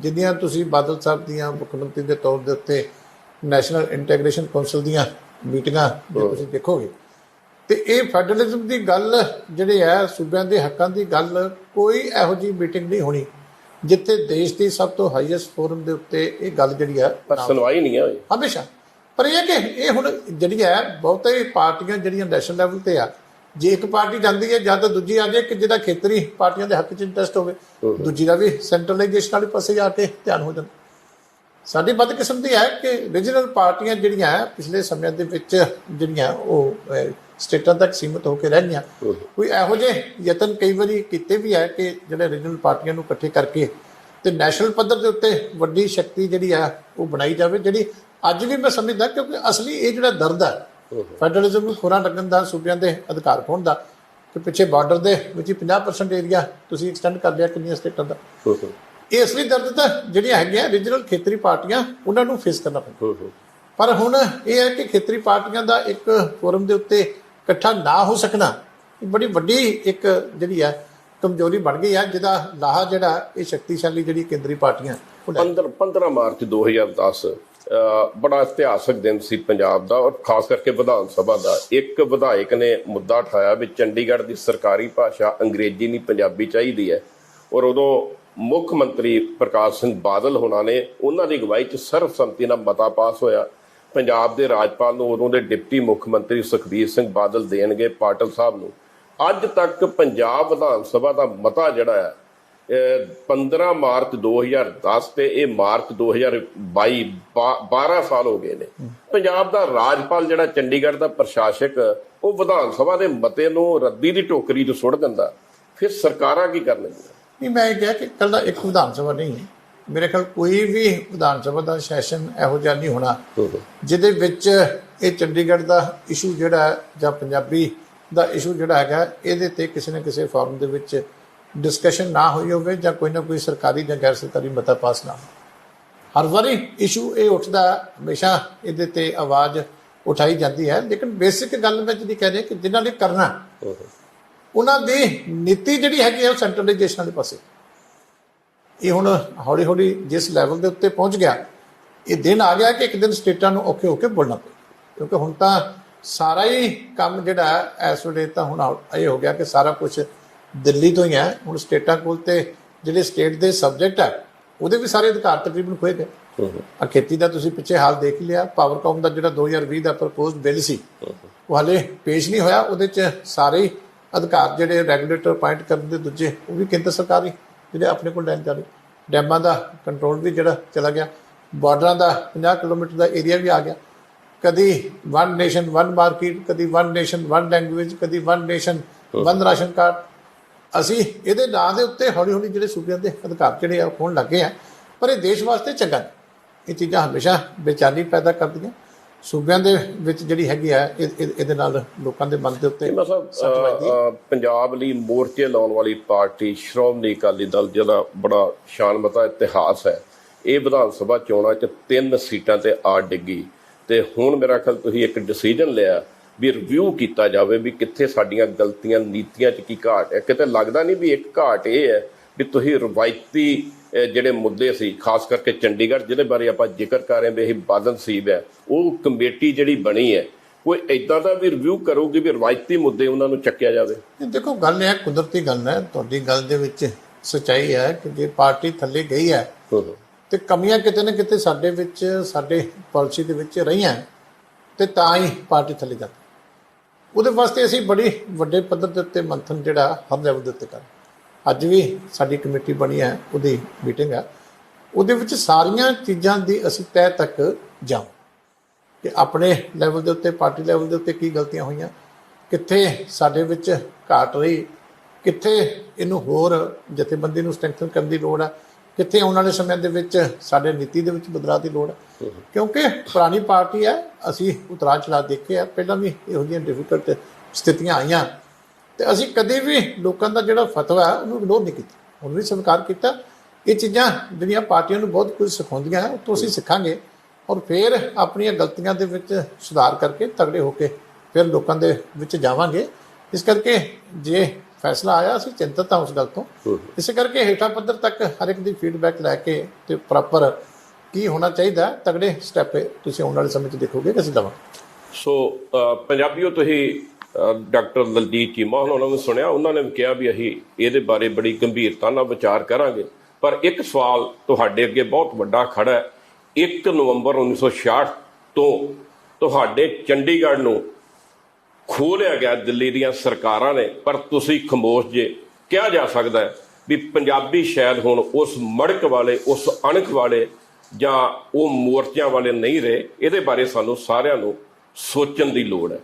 ਜਿਹੜੀਆਂ ਤੁਸੀਂ ਬਾਦਲ ਸਾਹਿਬ ਦੀਆਂ ਮੁੱਖ ਮੰਤਰੀ ਦੇ ਤੌਰ ਦੇ ਉੱਤੇ ਨੈਸ਼ਨਲ ਇੰਟੈਗ੍ਰੇਸ਼ਨ ਕੌਂਸਲ ਦੀਆਂ ਮੀਟਿੰਗਾਂ ਜੇ ਤੁਸੀਂ ਦੇਖੋਗੇ, ਤੇ ਇਹ ਫੈਡਰਲਿਜ਼ਮ ਦੀ ਗੱਲ ਜਿਹੜੇ ਹੈ, ਸੂਬਿਆਂ ਦੇ ਹੱਕਾਂ ਦੀ ਗੱਲ, ਕੋਈ ਇਹੋ ਜਿਹੀ ਮੀਟਿੰਗ ਨਹੀਂ ਹੋਣੀ ਜਿੱਥੇ ਦੇਸ਼ ਦੀ ਸਭ ਤੋਂ ਹਾਈਐਸਟ ਫੋਰਮ ਦੇ ਉੱਤੇ ਇਹ ਗੱਲ ਜਿਹੜੀ ਹੈ ਪਰ ਸੁਣਵਾਈ ਨਹੀਂ ਹੋਈ ਹਮੇਸ਼ਾ। ਪਰ ਇਹ ਕਿ ਇਹ ਹੁਣ ਜਿਹੜੀ ਹੈ ਬਹੁਤੇ ਪਾਰਟੀਆਂ ਜਿਹੜੀਆਂ ਨੈਸ਼ਨਲ ਲੈਵਲ ਤੇ ਆ, ਜੇ ਇੱਕ ਪਾਰਟੀ ਜਾਂਦੀ ਹੈ ਜਾਂ ਤਾਂ ਦੂਜੀ ਆ ਜਾਏ ਕਿ ਜਿਹਦਾ ਖੇਤਰੀ ਪਾਰਟੀਆਂ ਦੇ ਹੱਕ 'ਚ ਇੰਟਰਸਟ ਹੋਵੇ, ਦੂਜੀ ਦਾ ਵੀ ਸੈਂਟਰਲਾਈਜੇਸ਼ਨ ਵਾਲੇ ਪਾਸੇ ਜਾ ਕੇ ਧਿਆਨ ਹੋ ਜਾਂਦਾ। ਸਾਡੀ ਬਦਕਿਸਮਤੀ ਹੈ ਕਿ ਰੀਜਨਲ ਪਾਰਟੀਆਂ ਜਿਹੜੀਆਂ ਹੈ ਪਿਛਲੇ ਸਮਿਆਂ ਦੇ ਵਿੱਚ ਜਿਹੜੀਆਂ ਉਹ ਸਟੇਟਾਂ ਤੱਕ ਸੀਮਿਤ ਹੋ ਕੇ ਰਹਿ ਗਈਆਂ। ਕੋਈ ਇਹੋ ਜਿਹੇ ਯਤਨ ਕਈ ਵਾਰੀ ਕੀਤੇ ਵੀ ਹੈ ਕਿ ਜਿਹੜੇ ਰੀਜਨਲ ਪਾਰਟੀਆਂ ਨੂੰ ਇਕੱਠੇ ਕਰਕੇ ਤੇ ਨੈਸ਼ਨਲ ਪੱਧਰ ਦੇ ਉੱਤੇ ਵੱਡੀ ਸ਼ਕਤੀ ਜਿਹੜੀ ਆ ਉਹ ਬਣਾਈ ਜਾਵੇ, ਜਿਹੜੀ ਅੱਜ ਵੀ ਮੈਂ ਸਮਝਦਾ, ਕਿਉਂਕਿ ਅਸਲੀ ਇਹ ਜਿਹੜਾ ਦਰਦ ਹੈ ਫੈਡਰਲਿਜ਼ਮ ਨੂੰ ਖੁਰਾ ਲੱਗਣ ਦਾ, ਸੂਬਿਆਂ ਦੇ ਅਧਿਕਾਰ ਖੋਣ ਦਾ, ਕਿ ਪਿੱਛੇ ਬਾਰਡਰ ਦੇ ਵਿੱਚ 50% ਏਰੀਆ ਤੁਸੀਂ ਐਕਸਟੈਂਡ ਕਰ ਲਿਆ ਕਿੰਨੀਆਂ ਸਟੇਟਾਂ ਦਾ, ਇਹ ਅਸਲੀ ਦਰਦ ਤਾਂ ਜਿਹੜੀਆਂ ਹੈਗੀਆਂ ਰੀਜਨਲ ਖੇਤਰੀ ਪਾਰਟੀਆਂ ਉਹਨਾਂ ਨੂੰ ਫੇਸ ਕਰਨਾ ਪੈਂਦਾ। ਪਰ ਹੁਣ ਇਹ ਹੈ ਕਿ ਖੇਤਰੀ ਪਾਰਟੀਆਂ ਦਾ ਇੱਕ ਫੋਰਮ ਦੇ ਉੱਤੇ ਇਕੱਠਾ ਨਾ ਹੋ ਸਕਣਾ ਬੜੀ ਵੱਡੀ ਇੱਕ ਜਿਹੜੀ ਹੈ ਕਮਜ਼ੋਰੀ ਬਣ ਗਈ ਹੈ, ਜਿਹਦਾ ਲਾਹਾ ਜਿਹੜਾ ਇਹ ਸ਼ਕਤੀਸ਼ਾਲੀ ਜਿਹੜੀ ਕੇਂਦਰੀ ਪਾਰਟੀਆਂ 15 ਮਾਰਚ 2010 ਬੜਾ ਇਤਿਹਾਸਕ ਦਿਨ ਸੀ ਪੰਜਾਬ ਦਾ, ਔਰ ਖਾਸ ਕਰਕੇ ਵਿਧਾਨ ਸਭਾ ਦਾ। ਇੱਕ ਵਿਧਾਇਕ ਨੇ ਮੁੱਦਾ ਉਠਾਇਆ ਵੀ ਚੰਡੀਗੜ੍ਹ ਦੀ ਸਰਕਾਰੀ ਭਾਸ਼ਾ ਅੰਗਰੇਜ਼ੀ ਨਹੀਂ ਪੰਜਾਬੀ ਚਾਹੀਦੀ ਹੈ, ਔਰ ਉਦੋਂ ਮੁੱਖ ਮੰਤਰੀ ਪ੍ਰਕਾਸ਼ ਸਿੰਘ ਬਾਦਲ ਹੋਣਾ ਨੇ, ਉਹਨਾਂ ਦੀ ਅਗਵਾਈ 'ਚ ਸਰਬਸੰਮਤੀ ਨਾਲ ਮਤਾ ਪਾਸ ਹੋਇਆ। ਪੰਜਾਬ ਦੇ ਰਾਜਪਾਲ ਨੂੰ ਉਦੋਂ ਦੇ ਡਿਪਟੀ ਮੁੱਖ ਮੰਤਰੀ ਸੁਖਬੀਰ ਸਿੰਘ ਬਾਦਲ ਦੇਣਗੇ ਪਾਟਲ ਸਾਹਿਬ ਨੂੰ। ਅੱਜ ਤੱਕ ਪੰਜਾਬ ਵਿਧਾਨ ਸਭਾ ਦਾ ਮਤਾ ਜਿਹੜਾ ਹੈ 15 ਮਾਰਚ 2010 ਤੇ ਇਹ ਮਾਰਚ 2022 12 ਸਾਲ ਹੋ ਗਏ ਨੇ। ਪੰਜਾਬ ਦਾ ਰਾਜਪਾਲ ਜਿਹੜਾ ਚੰਡੀਗੜ੍ਹ ਦਾ ਪ੍ਰਸ਼ਾਸਕ, ਉਹ ਵਿਧਾਨ ਸਭਾ ਦੇ ਮਤੇ ਨੂੰ ਰੱਦੀ ਦੀ ਟੋਕਰੀ 'ਚ ਸੁੱਟ ਦਿੰਦਾ, ਫਿਰ ਸਰਕਾਰਾਂ ਕੀ ਕਰਨਗੀਆਂ? ਨਹੀਂ, ਮੈਂ ਇਹ ਕਿਹਾ ਕਿ ਇਕੱਲਾ ਇੱਕ ਵਿਧਾਨ ਸਭਾ ਨਹੀਂ, ਮੇਰੇ ਖਿਆਲ ਕੋਈ ਵੀ ਵਿਧਾਨ ਸਭਾ ਦਾ ਸੈਸ਼ਨ ਇਹੋ ਜਿਹਾ ਨਹੀਂ ਹੋਣਾ ਜਿਹਦੇ ਵਿੱਚ ਇਹ ਚੰਡੀਗੜ੍ਹ ਦਾ ਇਸ਼ੂ ਜਿਹੜਾ ਜਾਂ ਪੰਜਾਬੀ ਦਾ ਇਸ਼ੂ ਜਿਹੜਾ ਹੈਗਾ, ਇਹਦੇ ਤੇ ਕਿਸੇ ਨਾ ਕਿਸੇ ਫੋਰਮ ਦੇ ਵਿੱਚ ਡਿਸਕਸ਼ਨ ਨਾ ਹੋਈ ਹੋਵੇ ਜਾਂ ਕੋਈ ਨਾ ਕੋਈ ਸਰਕਾਰੀ ਜਾਂ ਗੈਰ ਸਰਕਾਰੀ ਮਤਾ ਪਾਸ ਨਾ ਹੋ। ਹਰ ਵਾਰੀ ਇਸ਼ੂ ਇਹ ਉੱਠਦਾ, ਹਮੇਸ਼ਾ ਇਹਦੇ ਤੇ ਆਵਾਜ਼ ਉਠਾਈ ਜਾਂਦੀ ਹੈ, ਲੇਕਿਨ ਬੇਸਿਕ ਗੱਲ ਮੈਂ ਜਿਹੜੀ ਕਹਿ ਰਿਹਾ ਕਿ ਜਿਨ੍ਹਾਂ ਨੇ ਕਰਨਾ ਉਹਨਾਂ ਦੀ ਨੀਤੀ ਜਿਹੜੀ ਹੈਗੀ ਹੈ ਉਹ ਸੈਂਟਰਲਾਈਜੇਸ਼ਨ ਵਾਲੇ ਪਾਸੇ। ਇਹ ਹੁਣ ਹੌਲੀ ਹੌਲੀ ਜਿਸ ਲੈਵਲ ਦੇ ਉੱਤੇ ਪਹੁੰਚ ਗਿਆ, ਇਹ ਦਿਨ ਆ ਗਿਆ ਕਿ ਇੱਕ ਦਿਨ ਸਟੇਟਾਂ ਨੂੰ ਔਖੇ ਹੋ ਕੇ ਬੋਲਣਾ ਪਏ, ਕਿਉਂਕਿ ਹੁਣ ਤਾਂ ਸਾਰਾ ਹੀ ਕੰਮ ਜਿਹੜਾ ਇਸ ਵੇਲੇ ਤਾਂ ਹੁਣ ਇਹ ਹੋ ਗਿਆ ਕਿ ਸਾਰਾ ਕੁਝ ਦਿੱਲੀ ਤੋਂ ਹੀ ਹੈ। ਹੁਣ ਸਟੇਟਾਂ ਕੋਲ ਤੇ ਜਿਹੜੇ ਸਟੇਟ ਦੇ ਸਬਜੈਕਟ ਹੈ ਉਹਦੇ ਵੀ ਸਾਰੇ ਅਧਿਕਾਰ ਤਕਰੀਬਨ ਖੋਏ ਗਏ। ਆ ਖੇਤੀ ਦਾ ਤੁਸੀਂ ਪਿੱਛੇ ਹਾਲ ਦੇਖ ਲਿਆ, ਪਾਵਰਕਾਮ ਦਾ ਜਿਹੜਾ 2020 ਦਾ ਪ੍ਰਪੋਜ਼ਡ ਬਿੱਲ ਸੀ ਉਹ ਹਾਲੇ ਪੇਸ਼ ਨਹੀਂ ਹੋਇਆ, ਉਹਦੇ 'ਚ ਸਾਰੇ ਅਧਿਕਾਰ ਜਿਹੜੇ ਰੈਗੂਲੇਟਰ ਅਪਾਇੰਟ ਕਰਨ ਦੇ ਦੂਜੇ ਉਹ ਵੀ ਕੇਂਦਰ ਸਰਕਾਰ ਹੀ ਜਿਹੜੇ ਆਪਣੇ ਕੋਲ ਲੈਣ ਜਾ ਰਹੇ। ਡੈਮਾਂ ਦਾ ਕੰਟਰੋਲ ਵੀ ਜਿਹੜਾ ਚਲਾ ਗਿਆ, ਬਾਰਡਰਾਂ ਦਾ 50 ਕਿਲੋਮੀਟਰ ਦਾ ਏਰੀਆ ਵੀ ਆ ਗਿਆ। ਕਦੀ ਵਨ ਨੇਸ਼ਨ ਵਨ ਮਾਰਕੀਟ, ਕਦੀ ਵਨ ਨੇਸ਼ਨ ਵਨ ਲੈਂਗੁਏਜ, ਕਦੀ one nation one ration card. ਅਸੀਂ ਇਹਦੇ ਨਾਂ ਦੇ ਉੱਤੇ ਹੌਲੀ ਹੌਲੀ ਜਿਹੜੇ ਸੂਬਿਆਂ ਦੇ ਅਧਿਕਾਰ ਜਿਹੜੇ ਆ ਹੋਣ ਲੱਗੇ ਆ, ਪਰ ਇਹ ਦੇਸ਼ ਵਾਸਤੇ ਚੰਗਾ ਨਹੀਂ। ਇਹ ਚੀਜ਼ਾਂ ਹਮੇਸ਼ਾ ਬੇਚੈਨੀ ਪੈਦਾ ਕਰਦੀਆਂ ਸੂਬਿਆਂ ਦੇ ਵਿੱਚ ਜਿਹੜੀ ਹੈਗੀ ਆ, ਇਹਦੇ ਨਾਲ ਲੋਕਾਂ ਦੇ ਮਨ ਦੇ ਉੱਤੇ। ਮਤਲਬ ਪੰਜਾਬ ਲਈ ਮੋਰਚੇ ਲਾਉਣ ਵਾਲੀ ਪਾਰਟੀ ਸ਼੍ਰੋਮਣੀ ਅਕਾਲੀ ਦਲ, ਜਿਹਦਾ ਬੜਾ ਸ਼ਾਨਮਤਾ ਇਤਿਹਾਸ ਹੈ, ਇਹ ਵਿਧਾਨ ਸਭਾ ਚੋਣਾਂ 'ਚ 3 ਸੀਟਾਂ ਤੇ ਆ ਡਿੱਗੀ, ਤੇ ਹੁਣ ਮੇਰਾ ਖਿਆਲ ਤੁਸੀਂ ਇੱਕ ਡਿਸੀਜਨ ਲਿਆ ਵੀ ਰਿਵਿਊ ਕੀਤਾ ਜਾਵੇ ਵੀ ਕਿੱਥੇ ਸਾਡੀਆਂ ਗਲਤੀਆਂ, ਨੀਤੀਆਂ 'ਚ ਕੀ ਘਾਟ ਹੈ। ਕਿਤੇ ਲੱਗਦਾ ਨਹੀਂ ਵੀ ਇੱਕ ਘਾਟ ਇਹ ਹੈ ਵੀ ਤੁਸੀਂ ਰਵਾਇਤੀ ਜਿਹੜੇ ਮੁੱਦੇ ਸੀ, ਖਾਸ ਕਰਕੇ ਚੰਡੀਗੜ੍ਹ ਜਿਹਦੇ ਬਾਰੇ ਆਪਾਂ ਜ਼ਿਕਰ ਕਰ ਰਹੇ ਹਾਂ ਵੀ ਇਹ ਬਦਨਸੀਬ ਹੈ, ਉਹ ਕਮੇਟੀ ਜਿਹੜੀ ਬਣੀ ਹੈ ਕੋਈ ਇੱਦਾਂ ਦਾ ਵੀ ਰਿਵਿਊ ਕਰੂਗੀ ਵੀ ਰਵਾਇਤੀ ਮੁੱਦੇ ਉਹਨਾਂ ਨੂੰ ਚੱਕਿਆ ਜਾਵੇ? ਦੇਖੋ, ਗੱਲ ਇਹ ਕੁਦਰਤੀ ਗੱਲ ਹੈ, ਤੁਹਾਡੀ ਗੱਲ ਦੇ ਵਿੱਚ ਸੱਚਾਈ ਹੈ ਕਿ ਜੇ ਪਾਰਟੀ ਥੱਲੇ ਗਈ ਹੈ ਤੇ ਕਮੀਆਂ ਕਿਤੇ ਨਾ ਕਿਤੇ ਸਾਡੇ ਵਿੱਚ, ਸਾਡੇ ਪਾਲਿਸੀ ਦੇ ਵਿੱਚ ਰਹੀਆਂ, ਤੇ ਤਾਂ ਹੀ ਪਾਰਟੀ ਥੱਲੇ ਜਾਂਦੀ। ਉਹਦੇ ਵਾਸਤੇ ਅਸੀਂ ਬੜੀ ਵੱਡੇ ਪੱਧਰ ਦੇ ਉੱਤੇ ਮੰਥਨ ਜਿਹੜਾ ਹਰ ਲੈਵਲ ਦੇ ਉੱਤੇ ਕਰ, ਅੱਜ ਵੀ ਸਾਡੀ ਕਮੇਟੀ ਬਣੀ ਹੈ, ਉਹਦੀ ਮੀਟਿੰਗ ਹੈ, ਉਹਦੇ ਵਿੱਚ ਸਾਰੀਆਂ ਚੀਜ਼ਾਂ ਦੀ ਅਸੀਂ ਤਹਿ ਤੱਕ ਜਾਵਾਂ ਕਿ ਆਪਣੇ ਲੈਵਲ ਦੇ ਉੱਤੇ, ਪਾਰਟੀ ਲੈਵਲ ਦੇ ਉੱਤੇ ਕੀ ਗਲਤੀਆਂ ਹੋਈਆਂ, ਕਿੱਥੇ ਸਾਡੇ ਵਿੱਚ ਘਾਟ ਰਹੀ, ਕਿੱਥੇ ਇਹਨੂੰ ਹੋਰ ਜਥੇਬੰਦੀ ਨੂੰ ਸਟਰੈਂਥਨ ਕਰਨ ਦੀ ਲੋੜ ਹੈ, ਕਿੱਥੇ ਆਉਣ ਵਾਲੇ ਸਮੇਂ ਦੇ ਵਿੱਚ ਸਾਡੇ ਨੀਤੀ ਦੇ ਵਿੱਚ ਬਦਲਾਅ ਦੀ ਲੋੜ ਹੈ, ਕਿਉਂਕਿ ਪੁਰਾਣੀ ਪਾਰਟੀ ਹੈ, ਅਸੀਂ ਉਤਰਾਅ ਚੜਾਅ ਦੇਖੇ ਆ, ਪਹਿਲਾਂ ਵੀ ਇਹੋ ਜਿਹੀਆਂ ਡਿਫਿਕਲਟ ਸਥਿਤੀਆਂ ਆਈਆਂ ਤੇ ਅਸੀਂ ਕਦੇ ਵੀ ਲੋਕਾਂ ਦਾ ਜਿਹੜਾ ਫਤਵਾ ਹੈ ਉਹਨੂੰ ਇਗਨੋਰ ਨਹੀਂ ਕੀਤਾ, ਹੁਣ ਵੀ ਸਵੀਕਾਰ ਕੀਤਾ। ਇਹ ਚੀਜ਼ਾਂ ਜਿਹੜੀਆਂ ਪਾਰਟੀਆਂ ਨੂੰ ਬਹੁਤ ਕੁਝ ਸਿਖਾਉਂਦੀਆਂ ਹੈ, ਉੱਥੋਂ ਅਸੀਂ ਸਿੱਖਾਂਗੇ ਔਰ ਫਿਰ ਆਪਣੀਆਂ ਗਲਤੀਆਂ ਦੇ ਵਿੱਚ ਸੁਧਾਰ ਕਰਕੇ ਤਗੜੇ ਹੋ ਕੇ ਫਿਰ ਲੋਕਾਂ ਦੇ ਵਿੱਚ ਜਾਵਾਂਗੇ। ਇਸ ਕਰਕੇ ਜੇ ਫੈਸਲਾ ਆਇਆ, ਅਸੀਂ ਚਿੰਤਤ ਹਾਂ ਉਸ ਗੱਲ ਤੋਂ। ਇਸੇ ਕਰਕੇ ਹੇਠਾਂ ਪੱਧਰ ਤੱਕ ਹਰ ਇੱਕ ਦੀ ਫੀਡਬੈਕ ਲੈ ਕੇ ਤੇ ਪ੍ਰੋਪਰ ਕੀ ਹੋਣਾ ਚਾਹੀਦਾ, ਤਗੜੇ ਸਟੈਪ ਤੁਸੀਂ ਆਉਣ ਵਾਲੇ ਸਮੇਂ 'ਚ ਦੇਖੋਗੇ ਕਿ ਅਸੀਂ ਲਵਾਂਗੇ। ਸੋ ਪੰਜਾਬੀਓ, ਤੁਸੀਂ ਡਾਕਟਰ ਦਲਜੀਤ ਚੀਮਾ ਉਹਨਾਂ ਨੂੰ ਸੁਣਿਆ, ਉਹਨਾਂ ਨੇ ਵੀ ਕਿਹਾ ਵੀ ਅਸੀਂ ਇਹਦੇ ਬਾਰੇ ਬੜੀ ਗੰਭੀਰਤਾ ਨਾਲ ਵਿਚਾਰ ਕਰਾਂਗੇ। ਪਰ ਇੱਕ ਸਵਾਲ ਤੁਹਾਡੇ ਅੱਗੇ ਬਹੁਤ ਵੱਡਾ ਖੜਾ ਹੈ। 1 ਨਵੰਬਰ 1966 ਤੋਂ ਤੁਹਾਡੇ ਚੰਡੀਗੜ੍ਹ ਨੂੰ ਖੋਹ ਲਿਆ ਗਿਆ ਦਿੱਲੀ ਦੀਆਂ ਸਰਕਾਰਾਂ ਨੇ, ਪਰ ਤੁਸੀਂ ਖਾਮੋਸ਼ ਜੇ। ਕਿਹਾ ਜਾ ਸਕਦਾ ਹੈ ਵੀ ਪੰਜਾਬੀ ਸ਼ਾਇਦ ਹੁਣ ਉਸ ਮੜਕ ਵਾਲੇ, ਉਸ ਅਣਖ ਵਾਲੇ ਜਾਂ ਉਹ ਮੋਰਚਿਆਂ ਵਾਲੇ ਨਹੀਂ ਰਹੇ। ਇਹਦੇ ਬਾਰੇ ਸਾਨੂੰ ਸਾਰਿਆਂ ਨੂੰ ਸੋਚਣ ਦੀ ਲੋੜ ਹੈ।